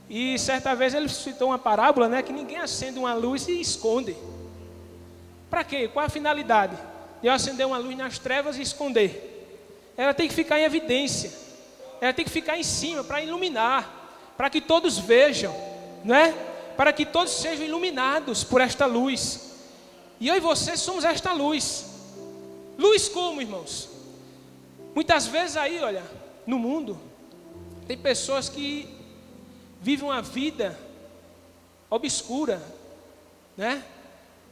E certa vez ele citou uma parábola, né, que ninguém acende uma luz e esconde. Para quê? Qual a finalidade de eu acender uma luz nas trevas e esconder? Ela tem que ficar em evidência. Ela tem que ficar em cima para iluminar, para que todos vejam, né? Para que todos sejam iluminados por esta luz. E eu e você somos esta luz. Luz como, irmãos? Muitas vezes aí, olha, no mundo, tem pessoas que vivem uma vida obscura, né?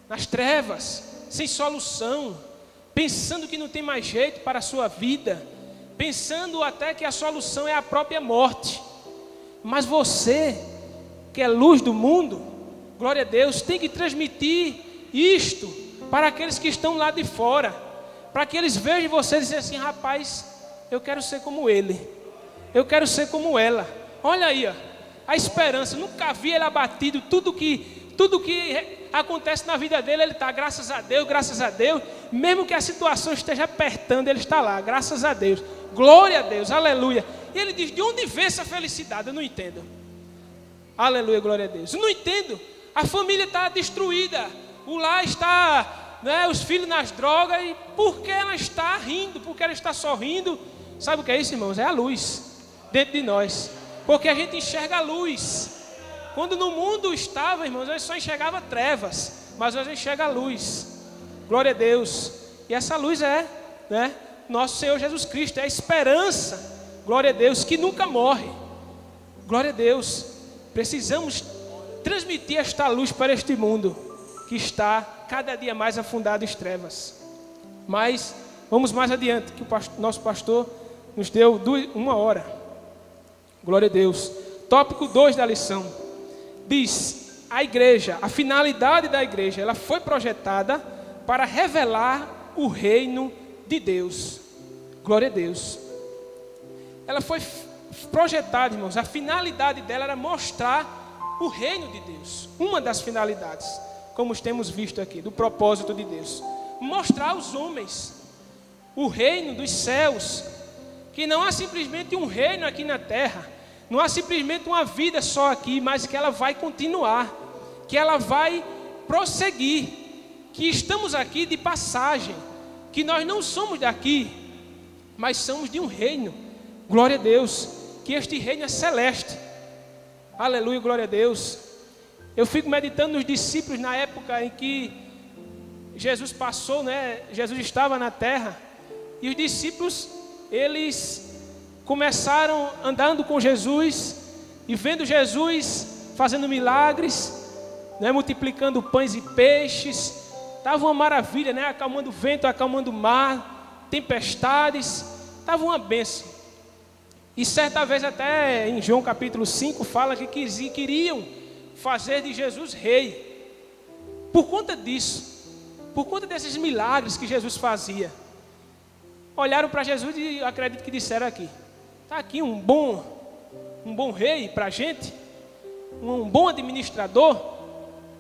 Nas trevas, sem solução, pensando que não tem mais jeito para a sua vida, pensando até que a solução é a própria morte. Mas você, que é luz do mundo, glória a Deus, tem que transmitir isto para aqueles que estão lá de fora, para que eles vejam você e dizem assim: rapaz, eu quero ser como ele, eu quero ser como ela. Olha aí, ó, a esperança, nunca vi ele abatido, tudo que acontece na vida dele, ele está, graças a Deus, mesmo que a situação esteja apertando, ele está lá, graças a Deus, glória a Deus, aleluia. E ele diz: de onde vem essa felicidade? Eu não entendo. Aleluia, glória a Deus. Eu não entendo. A família está destruída, o lar está, né, os filhos nas drogas, e por que ela está rindo? Por que ela está sorrindo? Sabe o que é isso, irmãos? É a luz dentro de nós, porque a gente enxerga a luz. Quando no mundo estava, irmãos, eu só enxergava trevas, mas hoje eu enxergo a luz. Glória a Deus. E essa luz é, né, nosso Senhor Jesus Cristo, é a esperança, glória a Deus, que nunca morre. Glória a Deus. Precisamos transmitir esta luz para este mundo que está cada dia mais afundado em trevas. Mas vamos mais adiante, que nosso pastor nos deu 1 hora. Glória a Deus. Tópico 2 da lição. Diz: a igreja, a finalidade da igreja, ela foi projetada para revelar o reino de Deus. Glória a Deus. Ela foi projetada, irmãos, a finalidade dela era mostrar o reino de Deus. Uma das finalidades, como temos visto aqui, do propósito de Deus. Mostrar aos homens o reino dos céus, que não há simplesmente um reino aqui na terra, não há simplesmente uma vida só aqui, mas que ela vai continuar, que ela vai prosseguir, que estamos aqui de passagem, que nós não somos daqui, mas somos de um reino. Glória a Deus, que este reino é celeste. Aleluia, glória a Deus. Eu fico meditando nos discípulos na época em que Jesus passou, né? Jesus estava na terra, e os discípulos, eles começaram andando com Jesus e vendo Jesus fazendo milagres, né, multiplicando pães e peixes. Estava uma maravilha, né, acalmando o vento, acalmando o mar, tempestades, estava uma bênção. E certa vez até em João capítulo 5 fala que queriam fazer de Jesus rei. Por conta disso, por conta desses milagres que Jesus fazia, olharam para Jesus e acredito que disseram aqui: está aqui um bom rei para a gente, um bom administrador,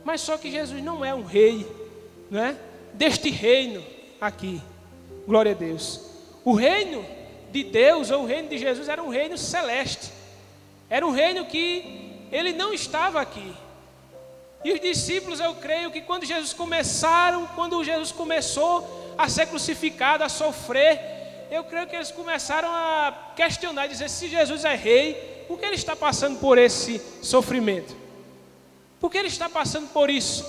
mas só que Jesus não é um rei, não é? Deste reino aqui. Glória a Deus. O reino de Deus, ou o reino de Jesus, era um reino celeste. Era um reino que ele não estava aqui. E os discípulos, eu creio que quando Jesus começou a ser crucificado, a sofrer, eu creio que eles começaram a questionar, dizer: se Jesus é rei, por que ele está passando por esse sofrimento? Por que ele está passando por isso?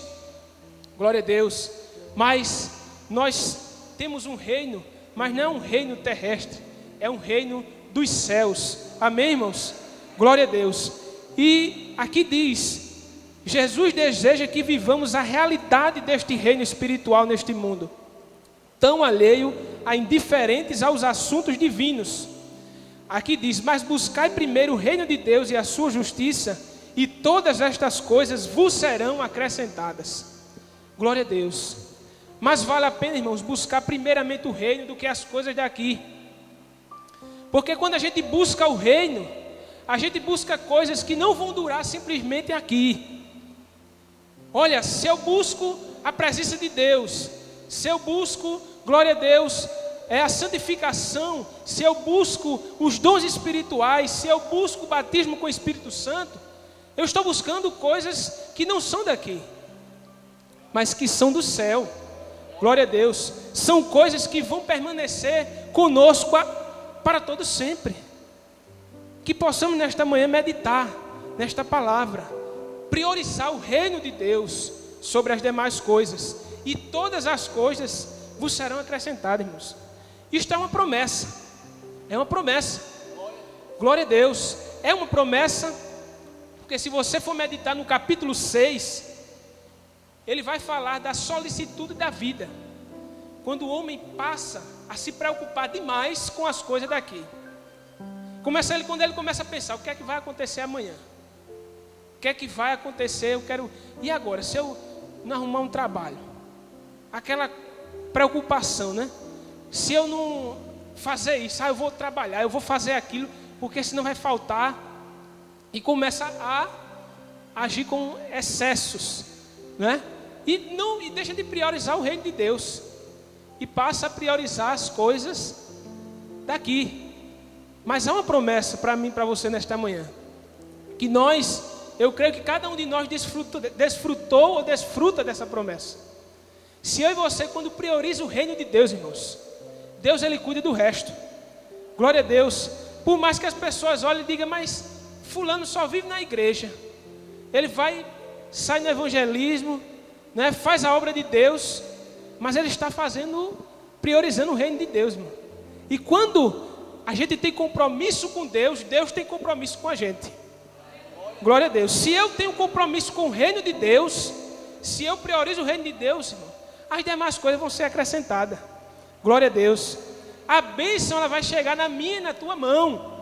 Glória a Deus. Mas nós temos um reino, mas não é um reino terrestre, é um reino dos céus. Amém, irmãos? Glória a Deus. E aqui diz: Jesus deseja que vivamos a realidade deste reino espiritual neste mundo, tão alheio a indiferentes aos assuntos divinos. Aqui diz: mas buscai primeiro o reino de Deus e a sua justiça, e todas estas coisas vos serão acrescentadas. Glória a Deus. Mas vale a pena, irmãos, buscar primeiramente o reino do que as coisas daqui. Porque quando a gente busca o reino, a gente busca coisas que não vão durar simplesmente aqui. Olha, se eu busco a presença de Deus, se eu busco, glória a Deus, a santificação, se eu busco os dons espirituais, se eu busco o batismo com o Espírito Santo, eu estou buscando coisas que não são daqui, mas que são do céu. Glória a Deus. São coisas que vão permanecer conosco para todo sempre. Que possamos nesta manhã meditar nesta palavra, priorizar o reino de Deus sobre as demais coisas, e todas as coisas vos serão acrescentadas, irmãos. Isto é uma promessa. É uma promessa. Glória a Deus. É uma promessa, porque se você for meditar no capítulo 6, ele vai falar da solicitude da vida. Quando o homem passa a se preocupar demais com as coisas daqui. Quando ele começa a pensar, o que é que vai acontecer amanhã? O que é que vai acontecer? E agora, se eu não arrumar um trabalho? Aquela preocupação, né? Se eu não fazer isso, eu vou trabalhar, eu vou fazer aquilo, porque senão vai faltar. E começa a agir com excessos, né? E deixa de priorizar o reino de Deus, e passa a priorizar as coisas daqui. Mas há uma promessa para mim e para você nesta manhã, que eu creio que cada um de nós desfrutou ou desfruta dessa promessa. Se eu e você, quando prioriza o reino de Deus, irmãos, Deus, Ele cuida do resto. Glória a Deus. Por mais que as pessoas olhem e digam, mas fulano só vive na igreja, ele sai no evangelismo, né, faz a obra de Deus, mas ele está priorizando o reino de Deus, irmão. E quando a gente tem compromisso com Deus, Deus tem compromisso com a gente. Glória a Deus. Se eu tenho compromisso com o reino de Deus, se eu priorizo o reino de Deus, irmão, as demais coisas vão ser acrescentadas. Glória a Deus. A bênção, ela vai chegar na minha e na tua mão.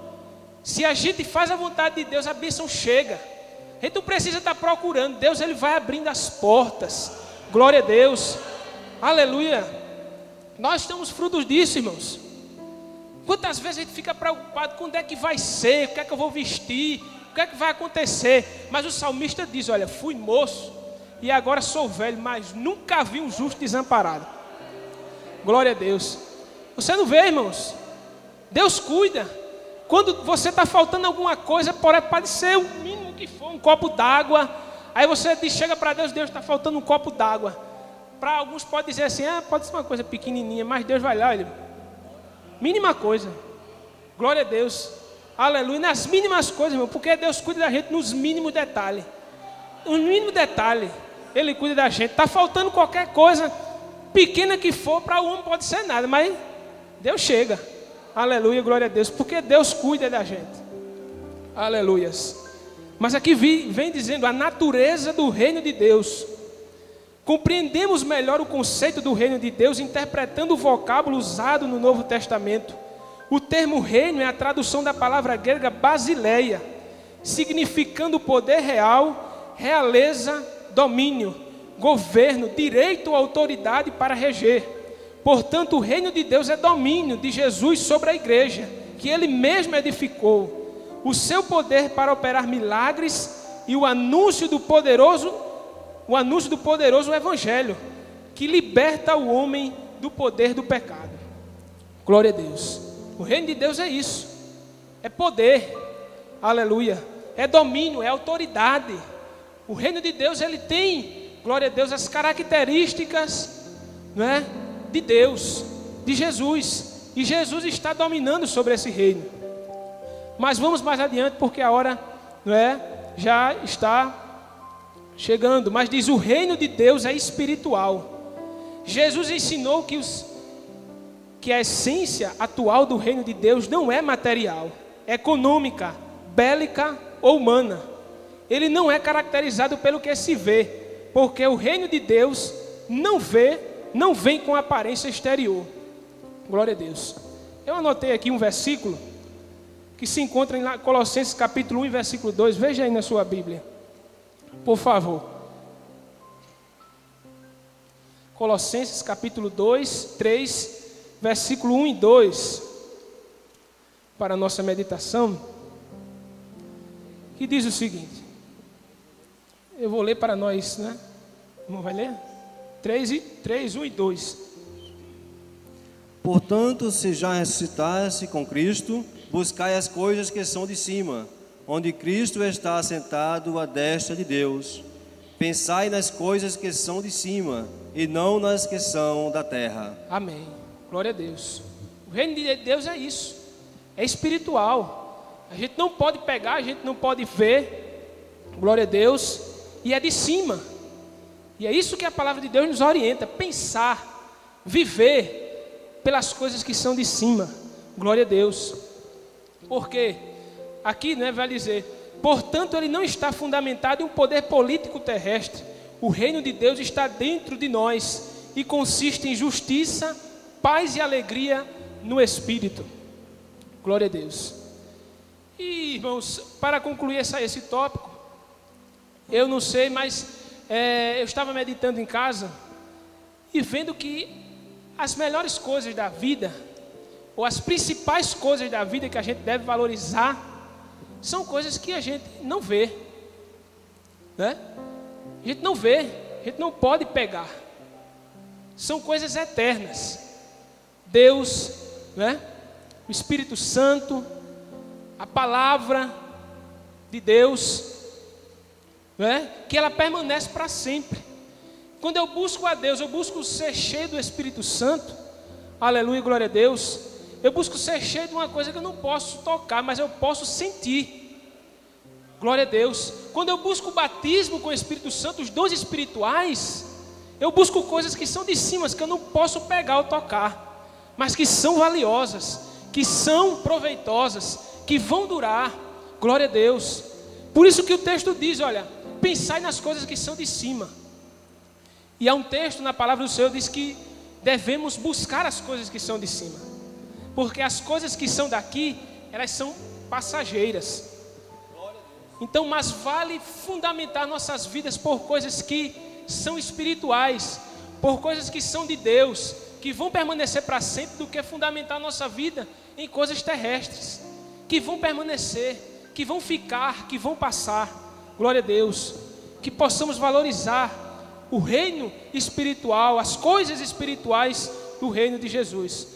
Se a gente faz a vontade de Deus, a bênção chega. A gente não precisa estar procurando. Deus, Ele vai abrindo as portas. Glória a Deus. Aleluia. Nós estamos frutos disso, irmãos. Quantas vezes a gente fica preocupado com onde é que vai ser, o que é que eu vou vestir, o que é que vai acontecer. Mas o salmista diz, olha, fui moço e agora sou velho, mas nunca vi um justo desamparado. Glória a Deus. Você não vê, irmãos? Deus cuida. Quando você está faltando alguma coisa, pode ser o mínimo que for, um copo d'água. Aí você chega para Deus, Deus, está faltando um copo d'água. Para alguns pode dizer assim, pode ser uma coisa pequenininha, mas Deus vai lá, olha, mínima coisa. Glória a Deus. Aleluia. Nas mínimas coisas, irmão, porque Deus cuida da gente nos mínimos detalhes. Nos mínimos detalhes, Ele cuida da gente. Está faltando qualquer coisa, pequena que for, para o homem pode ser nada, mas Deus chega. Aleluia, glória a Deus, porque Deus cuida da gente. Aleluias. Mas aqui vem dizendo a natureza do reino de Deus. Compreendemos melhor o conceito do reino de Deus interpretando o vocábulo usado no Novo Testamento. O termo reino é a tradução da palavra grega basileia, significando poder real, realeza, domínio, governo, direito ou autoridade para reger. Portanto, o reino de Deus é domínio de Jesus sobre a igreja, que Ele mesmo edificou. O seu poder para operar milagres e o anúncio do poderoso Evangelho, que liberta o homem do poder do pecado. Glória a Deus. O reino de Deus é isso. É poder. Aleluia. É domínio, é autoridade. O reino de Deus, ele tem, glória a Deus, as características, não é, de Deus, de Jesus. E Jesus está dominando sobre esse reino. Mas vamos mais adiante, porque a hora, não é, já está chegando. Mas diz, o reino de Deus é espiritual. Jesus ensinou que a essência atual do reino de Deus não é material, é econômica, bélica ou humana. Ele não é caracterizado pelo que se vê, porque o reino de Deus não vem com aparência exterior. Glória a Deus. Eu anotei aqui um versículo que se encontra em Colossenses capítulo 1, versículo 2. Veja aí na sua Bíblia, por favor. Colossenses capítulo 2, 3, versículo 1 e 2. Para a nossa meditação, que diz o seguinte. Eu vou ler para nós, né? Irmão, vai ler? 3, 1 e 2. Portanto, se já ressuscitaste com Cristo, buscai as coisas que são de cima, onde Cristo está assentado à destra de Deus. Pensai nas coisas que são de cima, e não nas que são da terra. Amém. Glória a Deus. O reino de Deus é isso. É espiritual. A gente não pode pegar, a gente não pode ver. Glória a Deus. E é de cima. E é isso que a palavra de Deus nos orienta. Pensar, viver pelas coisas que são de cima. Glória a Deus. Porque aqui, né, vai dizer... Portanto, ele não está fundamentado em um poder político terrestre. O reino de Deus está dentro de nós e consiste em justiça, paz e alegria no Espírito. Glória a Deus. E, irmãos, para concluir esse tópico, eu não sei, mas eu estava meditando em casa e vendo que as melhores coisas da vida, ou as principais coisas da vida que a gente deve valorizar, são coisas que a gente não vê, né? A gente não vê, a gente não pode pegar. São coisas eternas. Deus, né? O Espírito Santo, a palavra de Deus, né? Que ela permanece para sempre. Quando eu busco a Deus, eu busco ser cheio do Espírito Santo. Aleluia, glória a Deus. Eu busco ser cheio de uma coisa que eu não posso tocar, mas eu posso sentir. Glória a Deus. Quando eu busco o batismo com o Espírito Santo, os dons espirituais, eu busco coisas que são de cima, que eu não posso pegar ou tocar, mas que são valiosas, que são proveitosas, que vão durar. Glória a Deus. Por isso que o texto diz, olha, pensai nas coisas que são de cima. E há um texto na palavra do Senhor que diz que devemos buscar as coisas que são de cima. Porque as coisas que são daqui, elas são passageiras. Então, mais vale fundamentar nossas vidas por coisas que são espirituais, por coisas que são de Deus, que vão permanecer para sempre, do que fundamentar nossa vida em coisas terrestres, que vão permanecer, que vão ficar, que vão passar. Glória a Deus. Que possamos valorizar o reino espiritual, as coisas espirituais do reino de Jesus.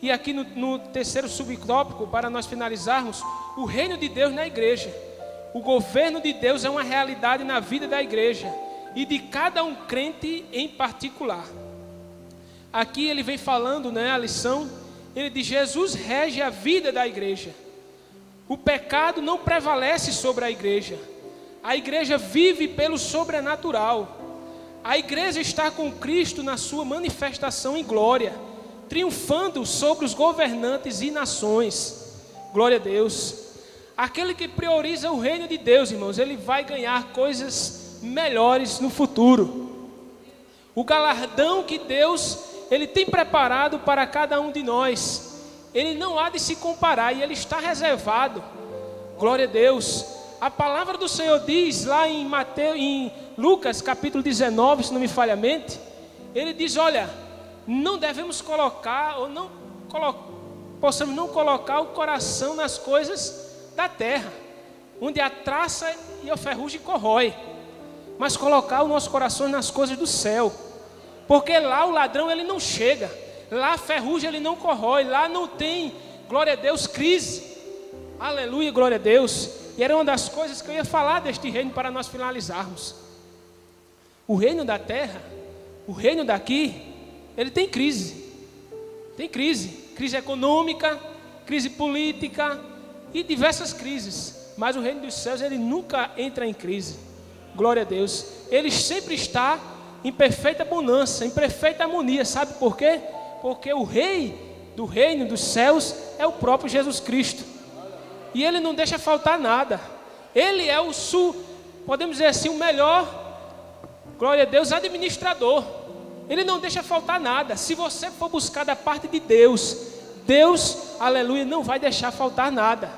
E aqui no terceiro subtópico, para nós finalizarmos, o reino de Deus na igreja. O governo de Deus é uma realidade na vida da igreja e de cada um crente em particular. Aqui ele vem falando, né, a lição, ele diz: Jesus rege a vida da igreja. O pecado não prevalece sobre a igreja. A igreja vive pelo sobrenatural. A igreja está com Cristo na sua manifestação em glória, triunfando sobre os governantes e nações. Glória a Deus. Aquele que prioriza o reino de Deus, irmãos, ele vai ganhar coisas melhores no futuro. O galardão que Deus, ele tem preparado para cada um de nós, ele não há de se comparar e ele está reservado. Glória a Deus. A palavra do Senhor diz lá em Lucas capítulo 19, se não me falha a mente, ele diz, olha, não devemos colocar, ou não possamos não colocar o coração nas coisas da terra, onde a traça e a ferrugem corrói, mas colocar o nosso coração nas coisas do céu, porque lá o ladrão ele não chega, lá a ferrugem ele não corrói, lá não tem, glória a Deus, crise. Aleluia, glória a Deus. E era uma das coisas que eu ia falar deste reino para nós finalizarmos. O reino da terra, o reino daqui, ele tem crise. Tem crise. Crise econômica, crise política e diversas crises. Mas o reino dos céus, ele nunca entra em crise. Glória a Deus. Ele sempre está em perfeita bonança, em perfeita harmonia. Sabe por quê? Porque o rei do reino dos céus é o próprio Jesus Cristo. E ele não deixa faltar nada. Ele é podemos dizer assim, o melhor, glória a Deus, administrador. Ele não deixa faltar nada. Se você for buscar da parte de Deus, Deus, aleluia, não vai deixar faltar nada.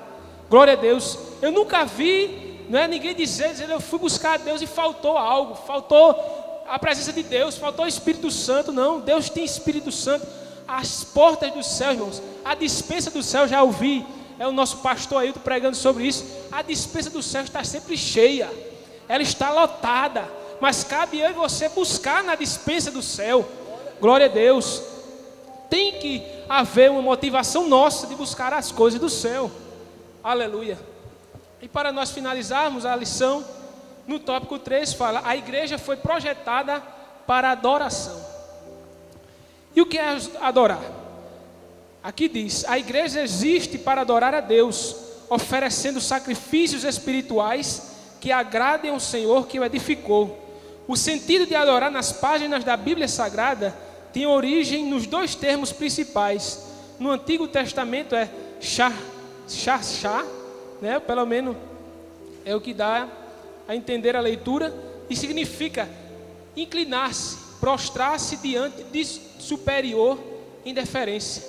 Glória a Deus. Eu nunca vi, não é, ninguém dizer, eu fui buscar a Deus e faltou algo, faltou a presença de Deus, faltou o Espírito Santo. Não, Deus tem Espírito Santo. As portas do céu, irmãos, a despensa do céu, já ouvi, é o nosso pastor Ailton pregando sobre isso. A despensa do céu está sempre cheia, ela está lotada, mas cabe eu e você buscar na despensa do céu. Glória a Deus. Tem que haver uma motivação nossa de buscar as coisas do céu. Aleluia. E para nós finalizarmos a lição, no tópico 3 fala: a igreja foi projetada para adoração. E o que é adorar? Aqui diz: a igreja existe para adorar a Deus, oferecendo sacrifícios espirituais que agradem ao Senhor que o edificou. O sentido de adorar nas páginas da Bíblia Sagrada tem origem nos dois termos principais. No Antigo Testamento é shah, né? Pelo menos é o que dá a entender a leitura, e significa inclinar-se, prostrar-se diante de superior em deferência.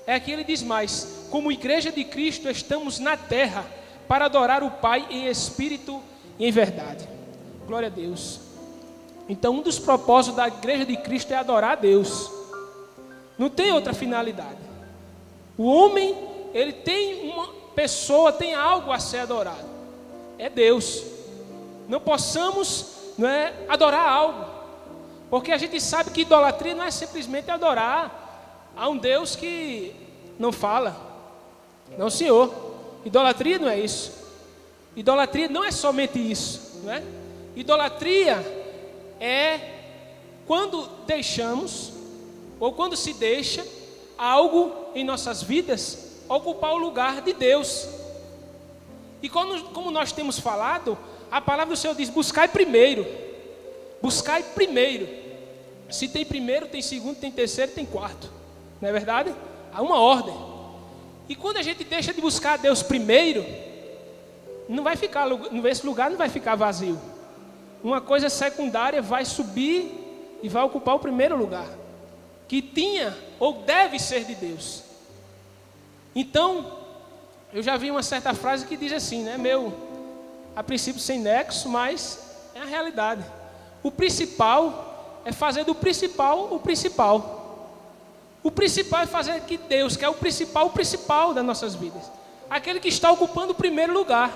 Aqui ele diz mais: como igreja de Cristo estamos na terra para adorar o Pai em espírito e em verdade. Glória a Deus. Então, um dos propósitos da igreja de Cristo é adorar a Deus. Não tem outra finalidade. O homem, ele tem uma pessoa, tem algo a ser adorado. É Deus. Não possamos, adorar algo. Porque a gente sabe que idolatria não é simplesmente adorar a um Deus que não fala. Não, senhor. Idolatria não é isso. Idolatria não é somente isso, não é? Idolatria é quando deixamos, ou quando se deixa algo em nossas vidas ocupar o lugar de Deus. E como nós temos falado, a palavra do Senhor diz: buscai primeiro. Buscai primeiro. Se tem primeiro, tem segundo, tem terceiro, tem quarto. Não é verdade? Há uma ordem. E quando a gente deixa de buscar a Deus primeiro, esse lugar não vai ficar vazio. Uma coisa secundária vai subir e vai ocupar o primeiro lugar, que tinha ou deve ser de Deus. Então, eu já vi uma certa frase que diz assim, a princípio sem nexo, mas é a realidade. O principal é fazer do principal o principal. O principal é fazer que Deus, que é o principal das nossas vidas. Aquele que está ocupando o primeiro lugar.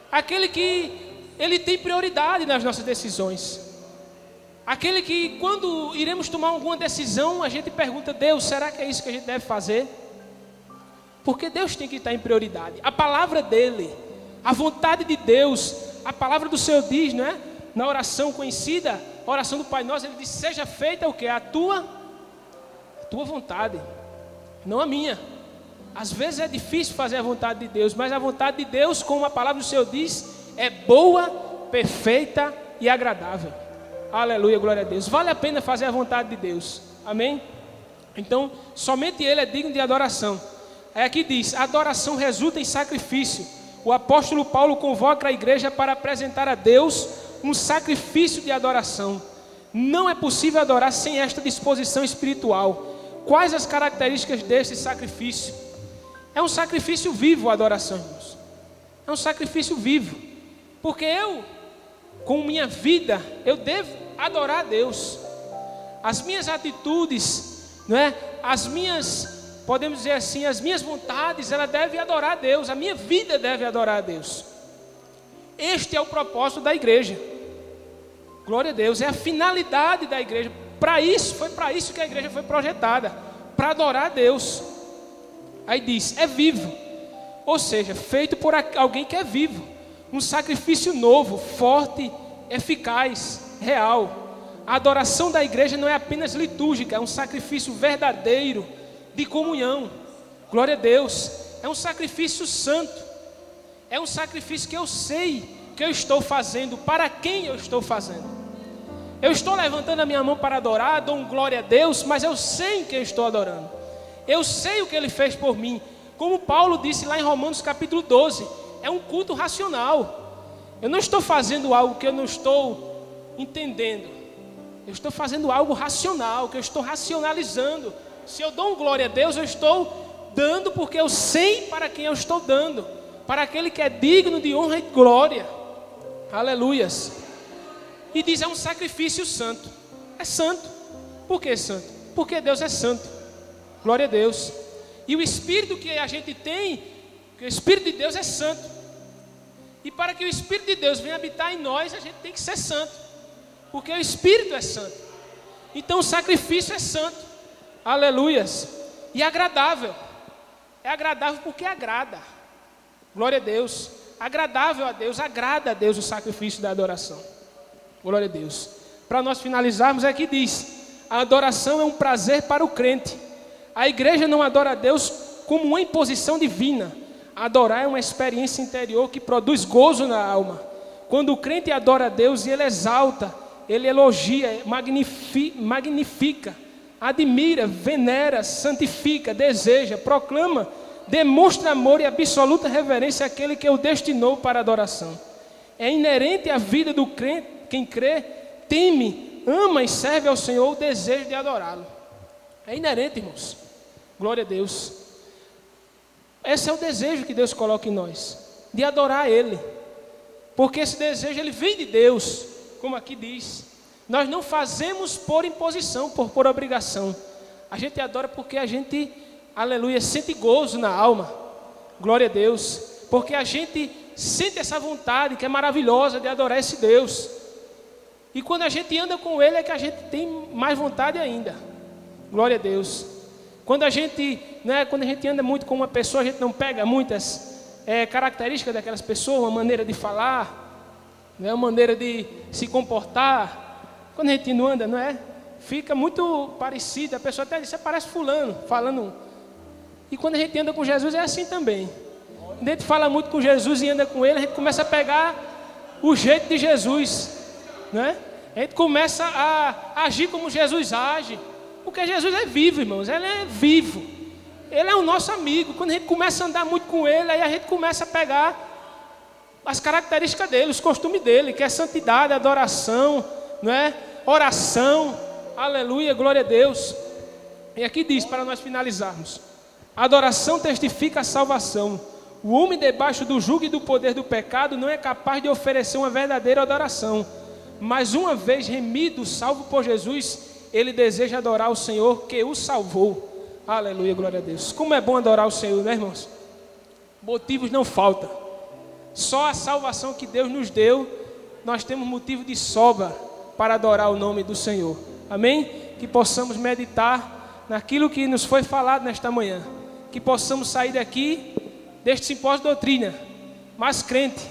Aquele que ele tem prioridade nas nossas decisões. Aquele que, quando iremos tomar alguma decisão, a gente pergunta: Deus, será que é isso que a gente deve fazer? Porque Deus tem que estar em prioridade. A palavra dele, a vontade de Deus, a palavra do Senhor diz, na oração conhecida, a oração do Pai Nosso, ele diz: seja feita o que? A tua vontade, não a minha. Às vezes é difícil fazer a vontade de Deus, mas a vontade de Deus, como a palavra do Senhor diz, é boa, perfeita e agradável. Aleluia, glória a Deus. Vale a pena fazer a vontade de Deus. Amém? Então, somente Ele é digno de adoração. Aqui diz: a adoração resulta em sacrifício. O apóstolo Paulo convoca a igreja para apresentar a Deus um sacrifício de adoração. Não é possível adorar sem esta disposição espiritual. Quais as características desse sacrifício? É um sacrifício vivo a adoração, irmãos. É um sacrifício vivo. Porque eu, com minha vida, eu devo adorar a Deus. As minhas atitudes, as minhas, podemos dizer assim, as minhas vontades, ela deve adorar a Deus. A minha vida deve adorar a Deus. Este é o propósito da igreja. Glória a Deus, é a finalidade da igreja. Foi para isso que a igreja foi projetada, para adorar a Deus. Aí diz: é vivo, ou seja, feito por alguém que é vivo. Um sacrifício novo, forte, eficaz, real. A adoração da igreja não é apenas litúrgica, é um sacrifício verdadeiro de comunhão. Glória a Deus. É um sacrifício santo. É um sacrifício que eu sei que eu estou fazendo, para quem eu estou fazendo. Eu estou levantando a minha mão para adorar, dou glória a Deus, mas eu sei em quem eu estou adorando. Eu sei o que Ele fez por mim. Como Paulo disse lá em Romanos capítulo 12, é um culto racional. Eu não estou fazendo algo que eu não estou entendendo. Eu estou fazendo algo racional, que eu estou racionalizando. Se eu dou glória a Deus, eu estou dando porque eu sei para quem eu estou dando. Para aquele que é digno de honra e glória. Aleluias. E diz: é um sacrifício santo. É santo. Por que santo? Porque Deus é santo. Glória a Deus. E o Espírito que a gente tem, que o Espírito de Deus é santo. E para que o Espírito de Deus venha habitar em nós, a gente tem que ser santo. Porque o Espírito é santo. Então o sacrifício é santo. Aleluias. e agradável. É agradável porque agrada. Glória a Deus. Agradável a Deus, agrada a Deus o sacrifício da adoração. Glória a Deus. Para nós finalizarmos, aqui diz: a adoração é um prazer para o crente. A igreja não adora a Deus como uma imposição divina. Adorar é uma experiência interior que produz gozo na alma. Quando o crente adora a Deus, ele exalta, ele elogia, magnifica, admira, venera, santifica, deseja, proclama, demonstra amor e absoluta reverência àquele que o destinou para a adoração. É inerente à vida do crente, quem crê, teme, ama e serve ao Senhor o desejo de adorá-lo. É inerente, irmãos. Glória a Deus. Esse é o desejo que Deus coloca em nós, de adorar Ele. Porque esse desejo, ele vem de Deus, como aqui diz. Nós não fazemos por imposição, por obrigação. A gente adora porque a gente, aleluia, sente gozo na alma. Glória a Deus. Porque a gente sente essa vontade que é maravilhosa de adorar esse Deus. E quando a gente anda com Ele é que a gente tem mais vontade ainda. Glória a Deus. Quando a gente anda muito com uma pessoa, a gente não pega muitas características daquelas pessoas, uma maneira de falar, uma maneira de se comportar. Quando a gente não anda, não é? Fica muito parecido. A pessoa até diz: você parece fulano, falando. E quando a gente anda com Jesus é assim também. Quando a gente fala muito com Jesus e anda com Ele, a gente começa a pegar o jeito de Jesus, né? A gente começa a agir como Jesus age. Porque Jesus é vivo, irmãos. Ele é vivo. Ele é o nosso amigo. Quando a gente começa a andar muito com Ele, aí a gente começa a pegar as características dele, os costumes dele, que é santidade, adoração, não é? Oração, aleluia, glória a Deus. E aqui diz, para nós finalizarmos: a adoração testifica a salvação. O homem debaixo do jugo e do poder do pecado não é capaz de oferecer uma verdadeira adoração. Mas uma vez remido, salvo por Jesus, ele deseja adorar o Senhor que o salvou. Aleluia, glória a Deus. Como é bom adorar o Senhor, né, irmãos? Motivos não faltam. Só a salvação que Deus nos deu, nós temos motivo de sobra para adorar o nome do Senhor. Amém? Que possamos meditar naquilo que nos foi falado nesta manhã. Que possamos sair daqui, deste simpósio de doutrina, mais crente,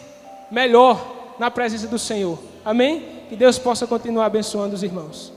melhor na presença do Senhor. Amém? Que Deus possa continuar abençoando os irmãos.